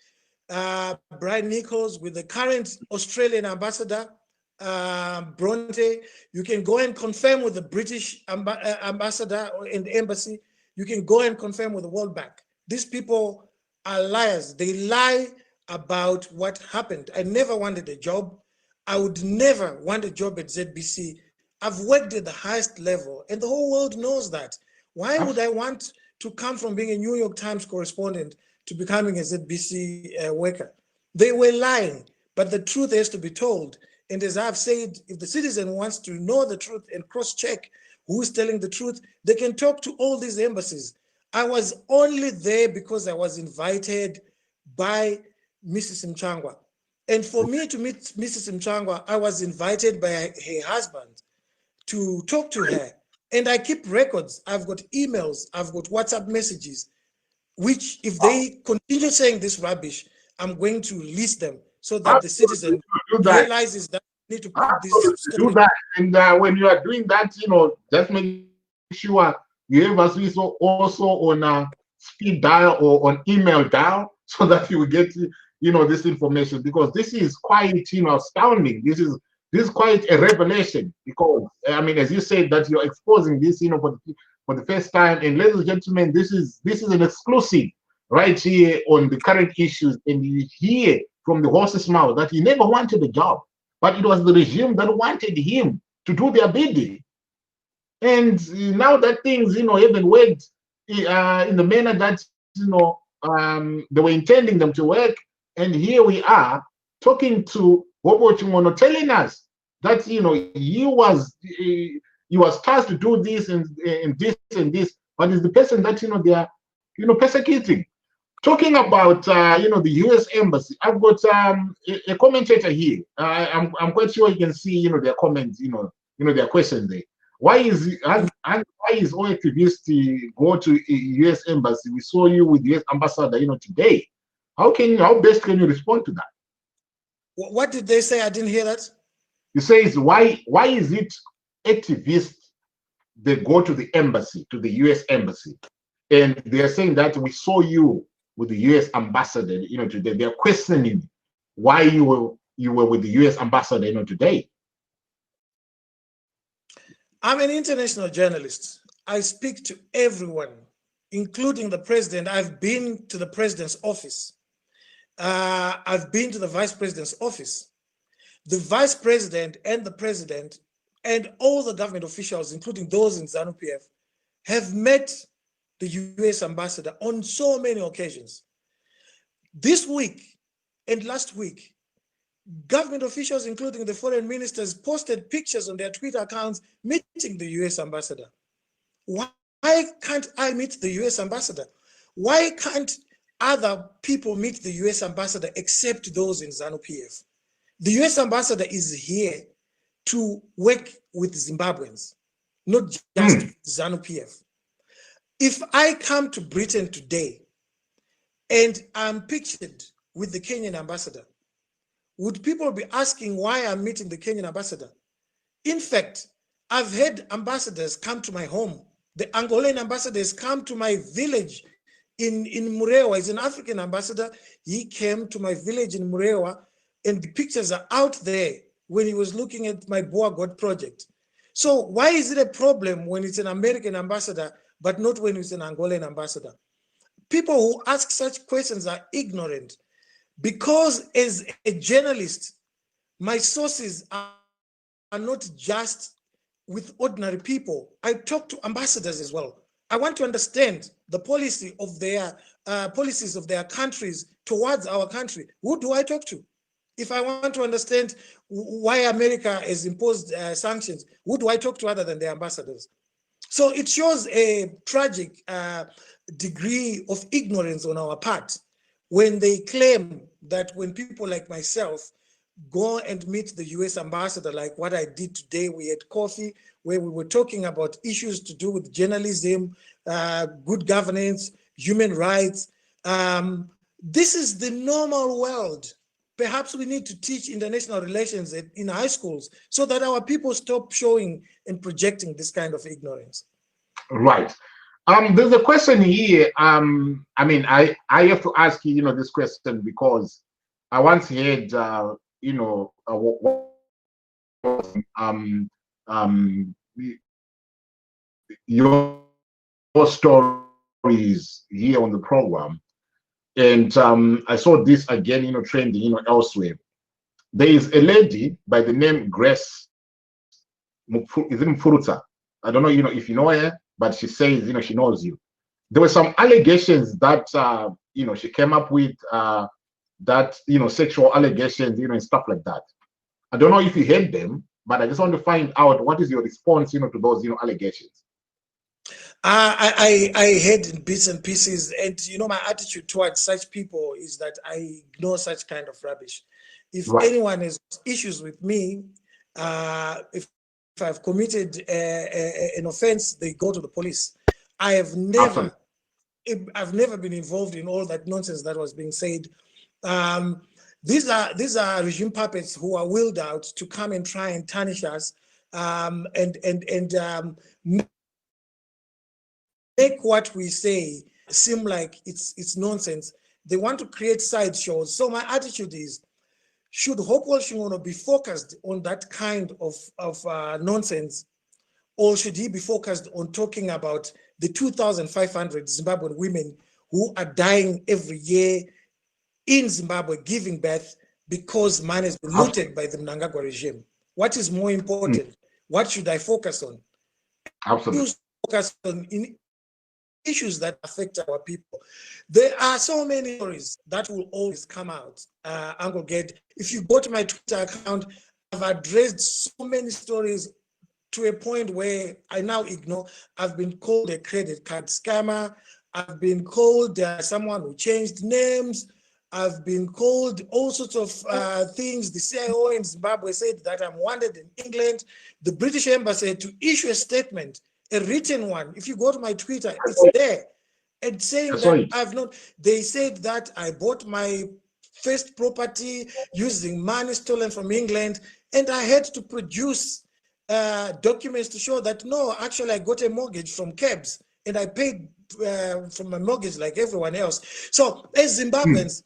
Brian Nichols, with the current Australian ambassador, Bronte. You can go and confirm with the British ambassador in the embassy. You can go and confirm with the World Bank. These people are liars. They lie about what happened. I never wanted a job. I would never want a job at ZBC. I've worked at the highest level, and the whole world knows that. Why would I want to come from being a New York Times correspondent to becoming a ZBC worker? They were lying, but the truth has to be told. And as I've said, if the citizen wants to know the truth and cross-check who's telling the truth, they can talk to all these embassies. I was only there because I was invited by Mrs. Mchangwa. And for me to meet Mrs. Mchangwa, I was invited by her husband to talk to her. And I keep records. I've got emails, I've got WhatsApp messages, which if they continue saying this rubbish, I'm going to list them so that the citizen realizes that they need to put this do that. And when you are doing that, just make sure you have us also on a speed dial or on email dial so that you will get this information, because this is quite astounding. This is quite a revelation, because I mean, as you said, that you're exposing this for the first time. And ladies and gentlemen, this is an exclusive right here on the current issues, and you hear from the horse's mouth that he never wanted a job, but it was the regime that wanted him to do their bidding. And now that things haven't worked in the manner that they were intending them to work, and here we are talking to Hopewell Chin'ono, telling us that he was tasked to do this and this and this, but it's the person that they are persecuting. Talking about the U.S. Embassy, I've got a commentator here. I'm quite sure you can see their comments, their questions there. Why is all activists go to a U.S. Embassy? We saw you with the U.S. ambassador today. How best can you respond to that? What did they say? I didn't hear that. He says, why is it activists, they go to the embassy, to the U.S. embassy, and they're saying that we saw you with the U.S. ambassador, today. They're questioning why you were with the U.S. ambassador, today. I'm an international journalist. I speak to everyone, including the president. I've been to the president's office. I've been to the vice president's office. The vice president and the president and all the government officials, including those in ZANU-PF, have met the U.S. ambassador on so many occasions. This week and last week, government officials, including the foreign ministers, posted pictures on their Twitter accounts meeting the U.S. ambassador. Why can't I meet the U.S. ambassador? Why can't other people meet the U.S. ambassador except those in ZANU-PF? The U.S. ambassador is here to work with Zimbabweans, not just ZANU-PF. If I come to Britain today and I'm pictured with the Kenyan ambassador, would people be asking why I'm meeting the Kenyan ambassador? In fact, I've had ambassadors come to my home. The Angolan ambassador has come to my village in Murewa. He's an African ambassador. He came to my village in Murewa, and the pictures are out there when he was looking at my Boa God project. So why is it a problem when it's an American ambassador, but not when it's an Angolan ambassador? People who ask such questions are ignorant, because as a journalist, my sources are not just with ordinary people. I talk to ambassadors as well. I want to understand the policy of their policies of their countries towards our country. Who do I talk to? If I want to understand why America has imposed sanctions, who do I talk to other than the ambassadors? So it shows a tragic degree of ignorance on our part when they claim that when people like myself go and meet the US ambassador, like what I did today. We had coffee where we were talking about issues to do with journalism, good governance, human rights. This is the normal world. Perhaps we need to teach international relations in high schools so that our people stop showing and projecting this kind of ignorance. Right. There's a question here. I mean, I have to ask you, this question because I once heard, your stories here on the program, and I saw this again, trending, elsewhere. There is a lady by the name Grace. Is it Mfuruta? I don't know, if you know her, but she says, she knows you. There were some allegations that, she came up with, that, sexual allegations, and stuff like that. I don't know if you heard them, but I just want to find out what is your response, to those, allegations. I heard in bits and pieces, and my attitude towards such people is that I ignore such kind of rubbish. If anyone has issues with me, if I've committed an offense, they go to the police. I've never been involved in all that nonsense that was being said. These are regime puppets who are willed out to come and try and tarnish us, and make what we say seem like it's nonsense. They want to create sideshows. So my attitude is, should Hopewell Chin'ono be focused on that kind of nonsense, or should he be focused on talking about the 2,500 Zimbabwean women who are dying every year in Zimbabwe giving birth because money has been looted by the Mnangagwa regime? What is more important? What should I focus on? Absolutely. Focus on issues that affect our people. There are so many stories that will always come out, Uncle Ged. If you go to my Twitter account, I've addressed so many stories to a point where I now ignore. I've been called a credit card scammer. I've been called someone who changed names. I've been called all sorts of things. The CIO in Zimbabwe said that I'm wanted in England. The British Embassy to issue a statement, a written one. If you go to my Twitter, it's there. And saying that I've not, they said that I bought my first property using money stolen from England, and I had to produce documents to show that, no, actually I got a mortgage from KEBS, and I paid from my mortgage like everyone else. So as Zimbabweans,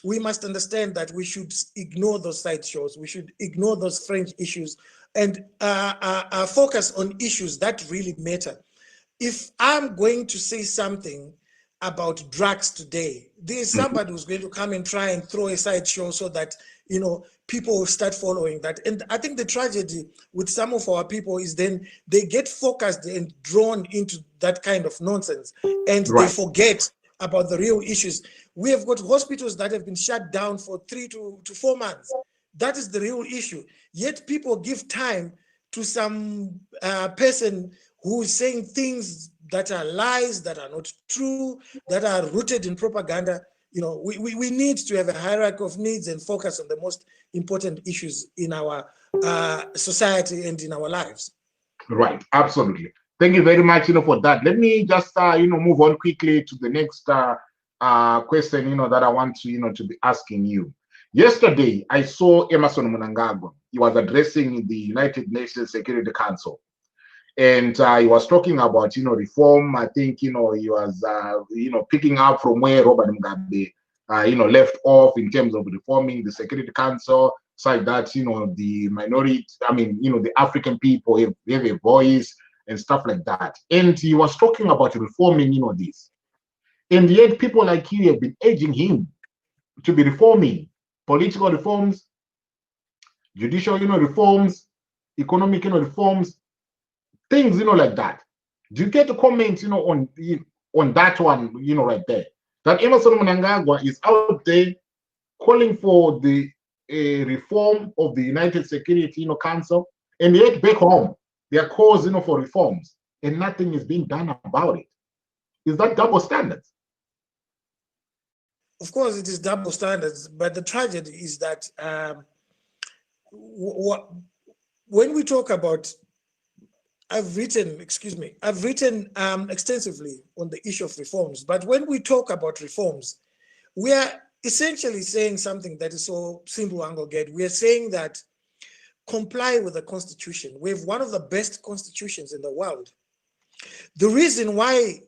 we must understand that we should ignore those sideshows. We should ignore those fringe issues and focus on issues that really matter. If I'm going to say something about drugs today, there's somebody who's going to come and try and throw a sideshow so that, people will start following that. And I think the tragedy with some of our people is then they get focused and drawn into that kind of nonsense, and they forget about the real issues. We have got hospitals that have been shut down for 3 to 4 months. That is the real issue. Yet people give time to some person who is saying things that are lies, that are not true, that are rooted in propaganda. We need to have a hierarchy of needs and focus on the most important issues in our society and in our lives. Right, absolutely. Thank you very much, for that. Let me just, move on quickly to the next question, that I want to, to be asking you. Yesterday, I saw Emmerson Mnangagwa. He was addressing the United Nations Security Council. And he was talking about, reform. I think, he was, picking up from where Robert Mugabe, left off in terms of reforming the Security Council, such that, the minority, the African people have a voice and stuff like that. And he was talking about reforming, this. And yet people like you have been urging him to be reforming political reforms, judicial, reforms, economic, reforms, things, like that. Do you get to comment, on that one, right there? That Emmerson Mnangagwa is out there calling for the reform of the United Security, Council, and yet back home, there are calls, for reforms, and nothing is being done about it. Is that double standards? Of course, it is double standards, but the tragedy is that when we talk about I've written extensively on the issue of reforms. But when we talk about reforms, we are essentially saying something that is so simple, Angoged. We are saying that comply with the Constitution. We have one of the best constitutions in the world. The reason why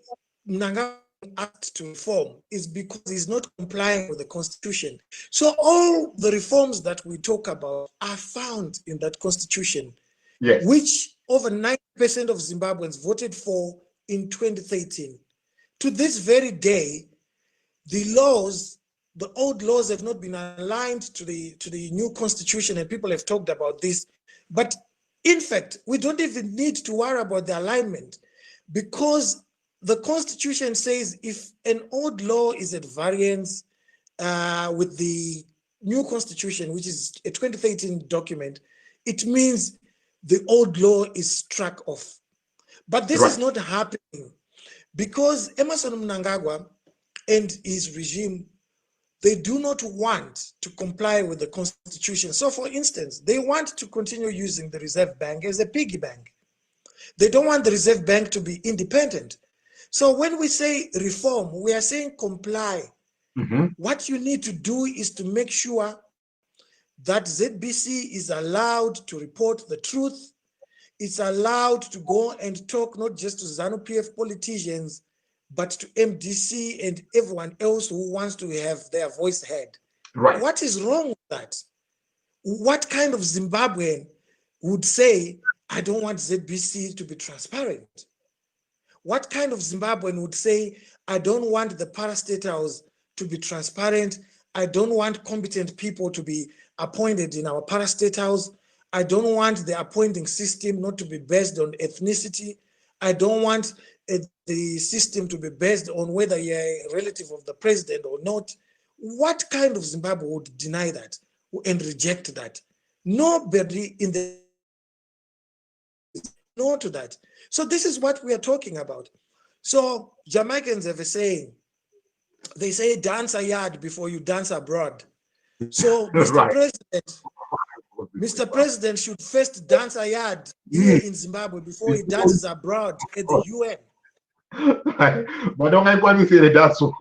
Mnangagwa asked to reform is because he's not complying with the Constitution. So all the reforms that we talk about are found in that Constitution, Yes. which over 90% of Zimbabweans voted for in 2013. To this very day, the old laws have not been aligned to the new Constitution, and people have talked about this. But in fact, we don't even need to worry about the alignment, because the Constitution says if an old law is at variance with the new Constitution, which is a 2013 document, it means the old law is struck off. But this is not happening because Emmerson Mnangagwa and his regime, they do not want to comply with the Constitution. So for instance, they want to continue using the Reserve Bank as a piggy bank. They don't want the Reserve Bank to be independent. So when we say reform, we are saying comply. What you need to do is to make sure that ZBC is allowed to report the truth. It's allowed to go and talk not just to ZANU-PF politicians, but to MDC and everyone else who wants to have their voice heard. Right. What is wrong with that? What kind of Zimbabwean would say, I don't want ZBC to be transparent? What kind of Zimbabwean would say, I don't want the parastatals to be transparent. I don't want competent people to be appointed in our parastatals. I don't want the appointing system not to be based on ethnicity. I don't want the system to be based on whether you're a relative of the president or not. What kind of Zimbabwe would deny that and reject that? Nobody in the no to that. So this is what we are talking about. So Jamaicans have a saying, they say dance a yard before you dance abroad. So Mr. President should first dance a yard here in Zimbabwe before he dances abroad at the UN. But don't I want to say that so.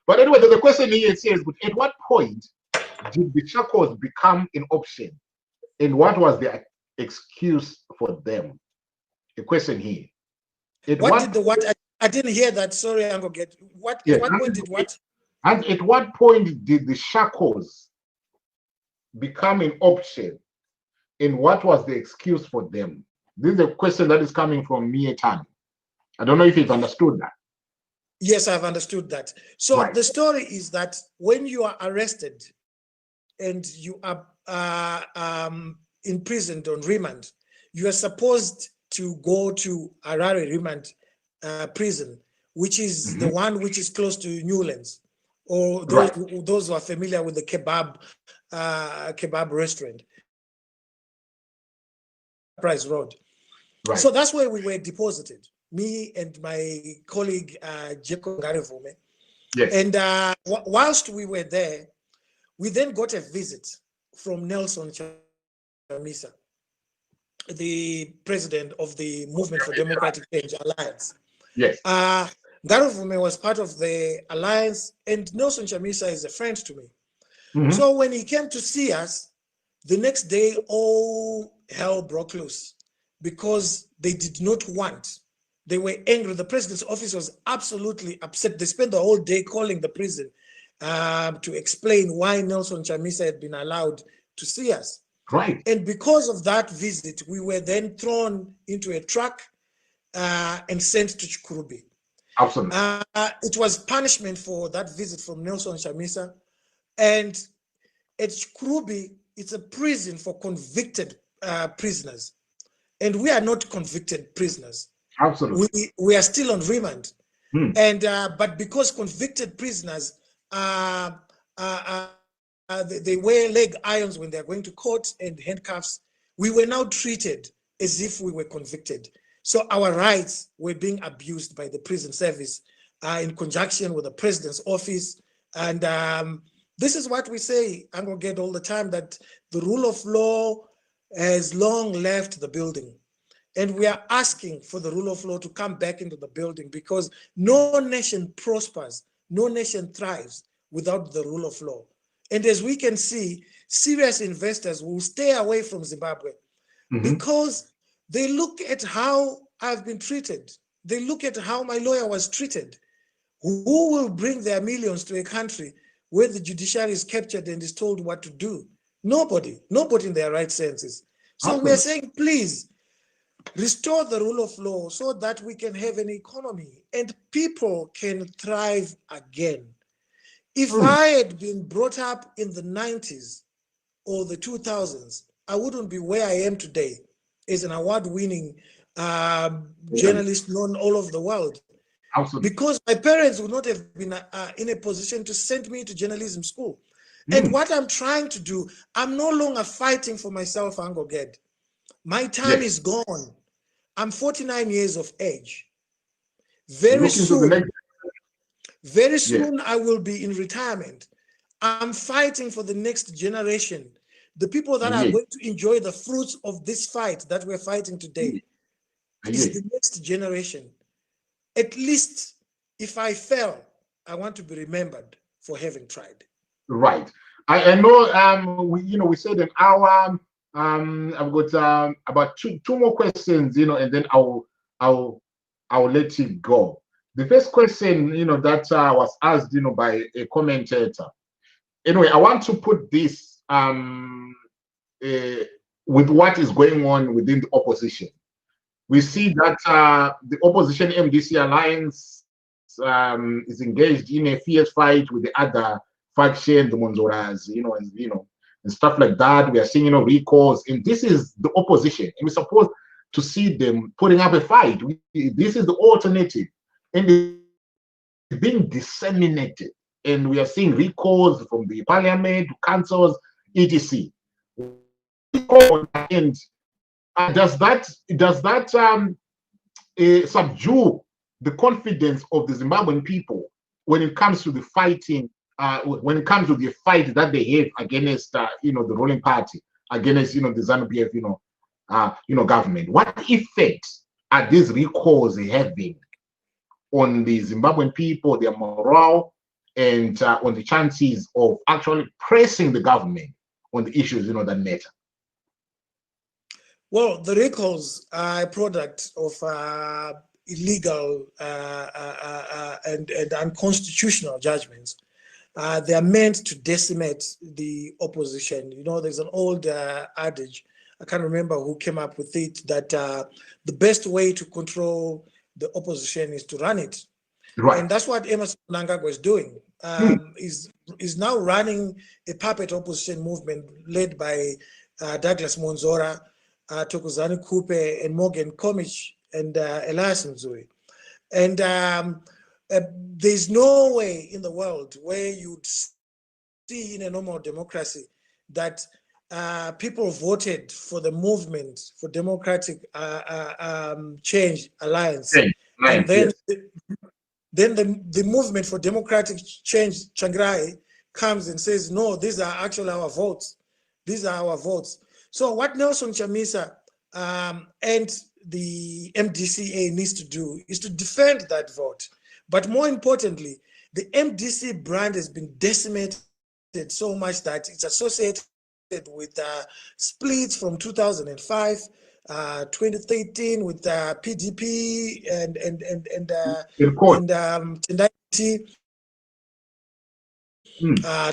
But anyway, the question here says, at what point did the shackles become an option, and what was the excuse for them? The question here. I didn't hear that. Sorry, Angoged. What point did what? And at what point did the shackles become an option, and what was the excuse for them? This is a question that is coming from Mietan. I don't know if you've understood that. Yes, I've understood that. So the story is that when you are arrested and you are imprisoned on remand, you are supposed to go to Harare remand prison, which is the one which is close to Newlands, or those who are familiar with the kebab restaurant, Price Road. Right. So that's where we were deposited, me and my colleague Jacob Garevume. Yes. And whilst we were there, we then got a visit from Nelson Chamisa, the president of the Movement for Democratic Change Alliance. Yes. Garevume was part of the alliance, and Nelson Chamisa is a friend to me. So when he came to see us, the next day, all hell broke loose because they did not want. They were angry. The president's office was absolutely upset. They spent the whole day calling the prison to explain why Nelson Chamisa had been allowed to see us. Right. And because of that visit, we were then thrown into a truck and sent to Chikurubi. Absolutely. It was punishment for that visit from Nelson Chamisa. And at Chikurubi, it's a prison for convicted prisoners. And we are not convicted prisoners. Absolutely. We are still on remand. And but because convicted prisoners they wear leg irons when they're going to court and handcuffs, we were now treated as if we were convicted. So our rights were being abused by the prison service in conjunction with the president's office. And This is what we say, Anglo-Get, all the time, that the rule of law has long left the building. And we are asking for the rule of law to come back into the building, because no nation prospers, no nation thrives without the rule of law. And as we can see, serious investors will stay away from Zimbabwe because they look at how I've been treated. They look at how my lawyer was treated. Who will bring their millions to a country where the judiciary is captured and is told what to do? Nobody in their right senses. So we are saying, please, restore the rule of law so that we can have an economy and people can thrive again. If I had been brought up in the 90s or the 2000s, I wouldn't be where I am today as an award-winning journalist known all over the world. Absolutely. Because my parents would not have been in a position to send me to journalism school. And what I'm trying to do, I'm no longer fighting for myself, Anglo-Get. My time is gone. I'm 49 years of age. Very soon, I will be in retirement. I'm fighting for the next generation, the people that are going to enjoy the fruits of this fight that we're fighting today. Is the next generation. At least if I fail, I want to be remembered for having tried. Right. I know we said an hour. I've got about two more questions, and then I'll let you go. The first question, that was asked, by a commentator. Anyway, I want to put this with what is going on within the opposition. We see that the opposition MDC alliance is engaged in a fierce fight with the other faction, the Monzoras, and stuff like that. We are seeing, recalls, and this is the opposition, and we're supposed to see them putting up a fight. This is the alternative, and it's being disseminated, and we are seeing recalls from the parliament, councils, etc. And does that subdue the confidence of the Zimbabwean people when it comes to the fighting, when it comes to the fight that they have against the ruling party, against the ZANU-PF government? What effects are these recalls having on the Zimbabwean people, their morale, and on the chances of actually pressing the government on the issues that matter? Well, the recalls are a product of illegal and unconstitutional judgments. They are meant to decimate the opposition. There's an old adage, I can't remember who came up with it, that the best way to control the opposition is to run it. Right. And that's what Emerson Mnangagwa is doing. Is now running a puppet opposition movement led by Douglas Monzora, Thokozani Kupe, and Morgan Komich, and Elias Mzuri. And there's no way in the world where you'd see in a normal democracy that people voted for the movement for democratic change alliance. And then, the movement for democratic change, Changirai, comes and says, no, these are actually our votes. These are our votes. So what Nelson Chamisa and the MDCA needs to do is to defend that vote. But more importantly, the MDC brand has been decimated so much that it's associated with splits from 2005, 2013 with PDP and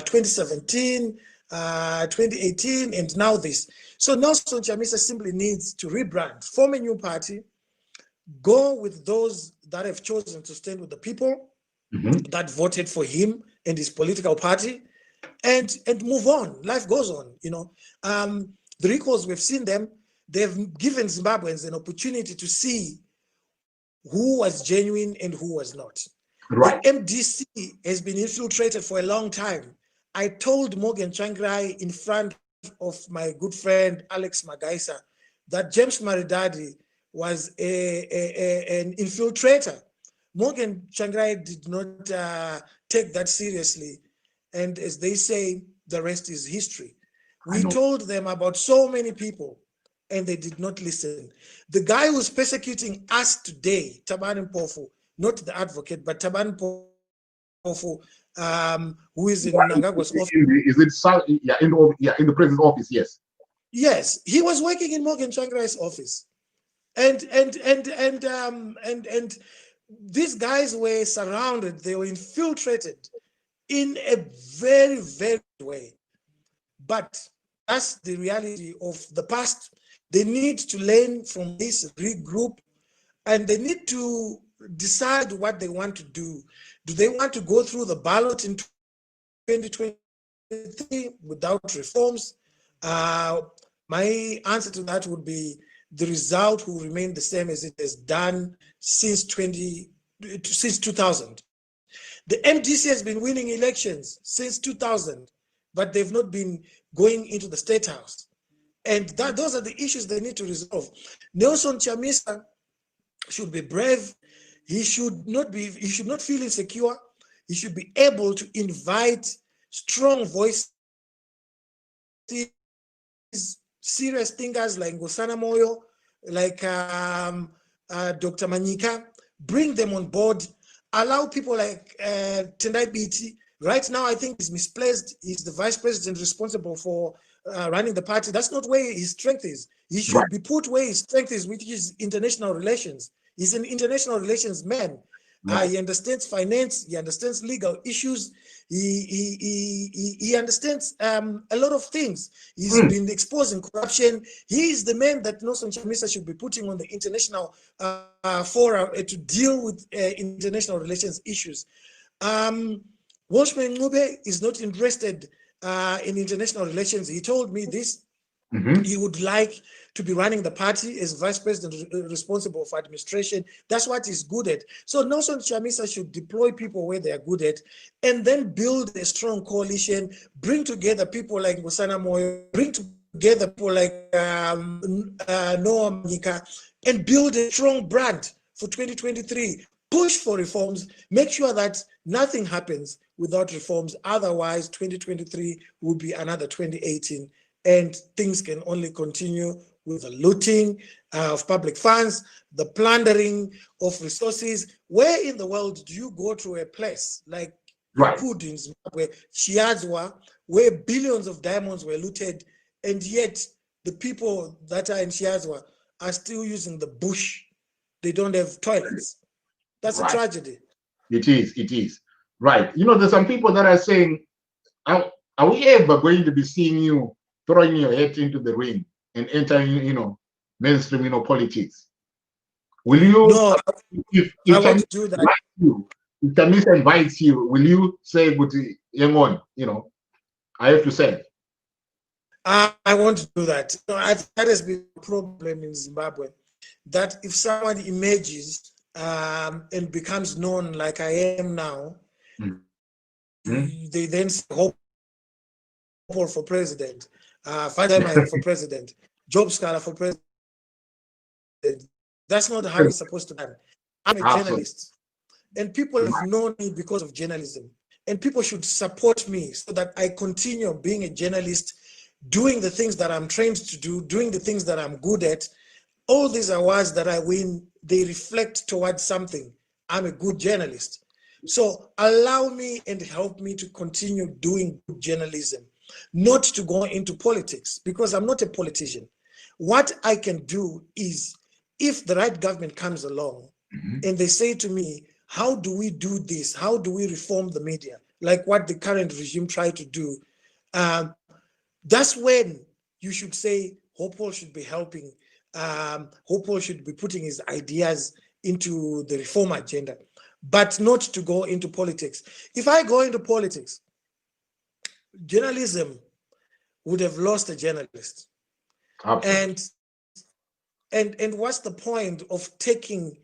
2017, 2018, and now this. So Nelson Chamisa simply needs to rebrand, form a new party, go with those that have chosen to stand with the people that voted for him and his political party, and move on. Life goes on, The recalls, we've seen them. They've given Zimbabweans an opportunity to see who was genuine and who was not. Right. The MDC has been infiltrated for a long time. I told Morgan Changirai in front of my good friend Alex Magaisa that James Maridadi was an infiltrator. Morgan Changirai did not take that seriously. And as they say, the rest is history. We told them about so many people, and they did not listen. The guy who's persecuting us today, Taban Mpofu, not the advocate, but Taban Mpofu, who is in Mnangagwa's office. Is it in the president's office? Yes. Yes, he was working in Morgan Changrai's office, and these guys were surrounded. They were infiltrated in a very, very way. But that's the reality of the past. They need to learn from this, regroup, and they need to decide what they want to do. Do they want to go through the ballot in 2023 without reforms? My answer to that would be the result will remain the same as it has done since 2000. The MDC has been winning elections since 2000, but they've not been going into the State House. And those are the issues they need to resolve. Nelson Chamisa should be brave. He should not feel insecure. He should be able to invite strong voices, serious thinkers like Ngosana Moyo, like Dr. Manyika, bring them on board, allow people like Tendai Biti. Right now, I think he's misplaced. He's the vice president responsible for running the party. That's not where his strength is. He should be put where his strength is, which is international relations. He's an international relations man. He understands finance. He understands legal issues. He understands a lot of things. He's been exposing corruption. He is the man that Nelson Chamisa should be putting on the international forum to deal with international relations issues. Washman Ngube is not interested in international relations. He told me this. He would like to be running the party as vice president responsible for administration. That's what he's good at. So Nelson Chamisa should deploy people where they are good at, and then build a strong coalition, bring together people like Ngosana Moyo, bring together people like Noah Manyika, and build a strong brand for 2023. Push for reforms, make sure that nothing happens without reforms. Otherwise, 2023 will be another 2018. And things can only continue with the looting of public funds, the plundering of resources. Where in the world do you go to a place like Kud in Zimbabwe, Chiadzwa, where billions of diamonds were looted, and yet the people that are in Chiadzwa are still using the bush? They don't have toilets. That's a tragedy. It is. Right. You know, there's some people that are saying, are we ever going to be seeing you throwing your head into the ring and entering, mainstream, politics? Will you? No, if I won't do that. If Chamisa invites you, will you say, "But young on," I have to say. I won't do that. That has been a problem in Zimbabwe. That if someone emerges and becomes known like I am now, they then say, Hopewell for president, Fadama for president, Job Scholar for president. That's not how it's supposed to be. I'm a journalist, and people have known me because of journalism, and people should support me so that I continue being a journalist, doing the things that I'm trained to do, doing the things that I'm good at. All these awards that I win, they reflect towards something. I'm a good journalist. So allow me and help me to continue doing good journalism, not to go into politics, because I'm not a politician. What I can do is, if the right government comes along and they say to me, how do we do this? How do we reform the media? Like what the current regime tried to do. That's when you should say Hopewell should be helping. Hopewell should be putting his ideas into the reform agenda, but not to go into politics. If I go into politics, journalism would have lost a journalist. And what's the point of taking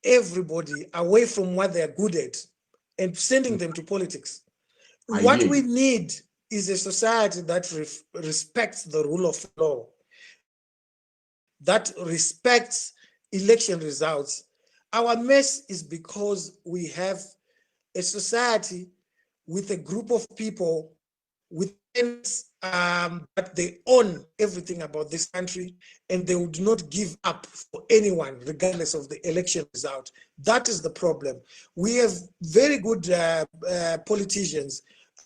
everybody away from what they're good at and sending them to politics? What we need is a society that respects the rule of law, that respects election results. Our mess is because we have a society with a group of people with but they own everything about this country, and they would not give up for anyone regardless of the election result. That is the problem. We have very good politicians,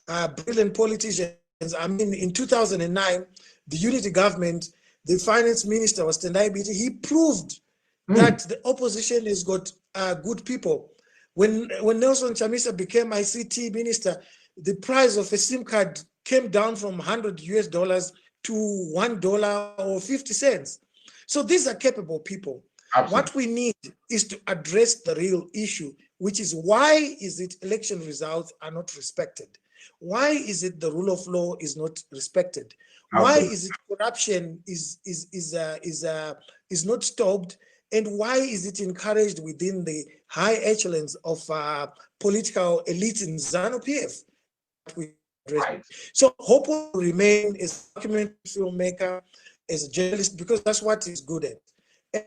brilliant politicians. I mean, in 2009, the unity government, the finance minister was Tendai Biti. He proved that the opposition has got good people. When Nelson Chamisa became ICT minister, the price of a SIM card came down from $100 to $1 or 50 cents. So these are capable people. Absolutely. What we need is to address the real issue, which is why is it election results are not respected? Why is it the rule of law is not respected? Absolutely. Why is it corruption is not stopped? And why is it encouraged within the high echelons of political elite in ZANU-PF? Right. So Hopewell will remain as a documentary filmmaker, as a journalist, because that's what he's good at.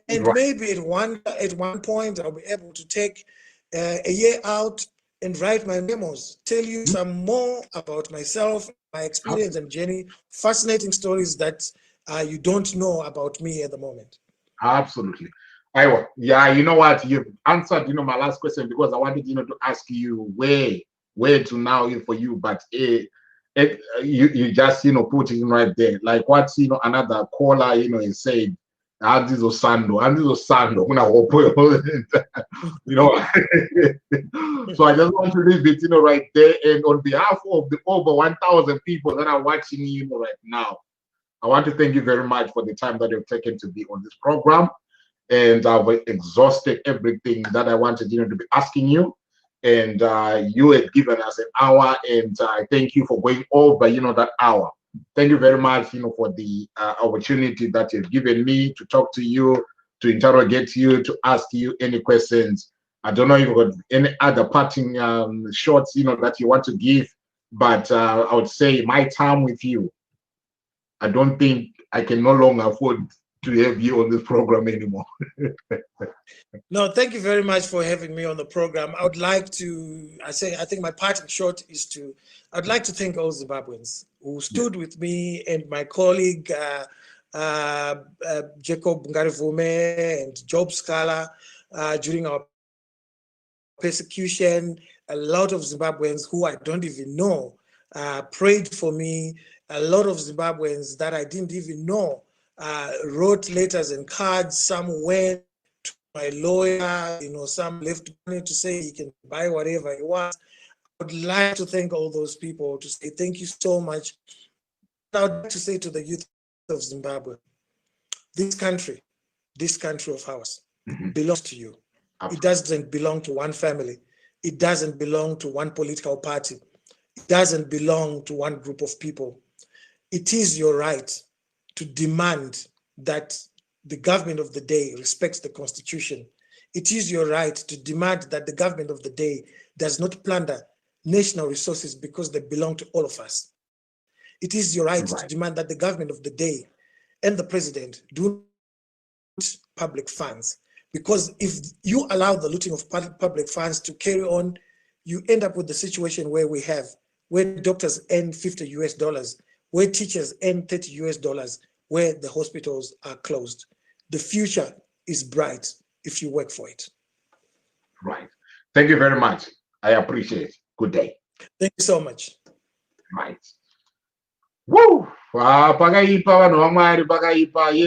And right. Maybe at one point I'll be able to take a year out and write my memos, tell you some more about myself, my experience and journey, fascinating stories that you don't know about me at the moment. Absolutely. Yeah, you know what? You've answered, my last question, because I wanted, to ask you where to now for you, but you just, put it right there. Like what, another caller, is said, Andizo Sando, So I just want to leave it, right there. And on behalf of the over 1,000 people that are watching you right now, I want to thank you very much for the time that you've taken to be on this program. And I've exhausted everything that I wanted, to be asking you. And you had given us an hour, and I thank you for going over, that hour. Thank you very much, for the opportunity that you've given me to talk to you, to interrogate you, to ask you any questions. I don't know if you've got any other parting shots, that you want to give, but I would say my time with you, I don't think I can no longer afford to have you on this program anymore. No, thank you very much for having me on the program. I would like to, I think my parting shot is I'd like to thank all Zimbabweans who stood with me and my colleague, Jacob Ngarivume and Job Scala during our persecution. A lot of Zimbabweans who I don't even know prayed for me. A lot of Zimbabweans that I didn't even know wrote letters and cards. Some went to my lawyer, some left money to say he can buy whatever he wants. I would like to thank all those people, to say thank you so much. I would like to say to the youth of Zimbabwe, this country of ours belongs to you. It doesn't belong to one family. It doesn't belong to one political party. It doesn't belong to one group of people. It is your right to demand that the government of the day respects the Constitution. It is your right to demand that the government of the day does not plunder national resources because they belong to all of us. It is your right to demand that the government of the day and the president do not public funds, because if you allow the looting of public funds to carry on, you end up with the situation where doctors earn $50 where teachers earn $30 where the hospitals are closed. The future is bright if you work for it. Right. Thank you very much. I appreciate it. Good day. Thank you so much. Right. Woo! Pakaipa vanhu vamwari pakaipa. Yes.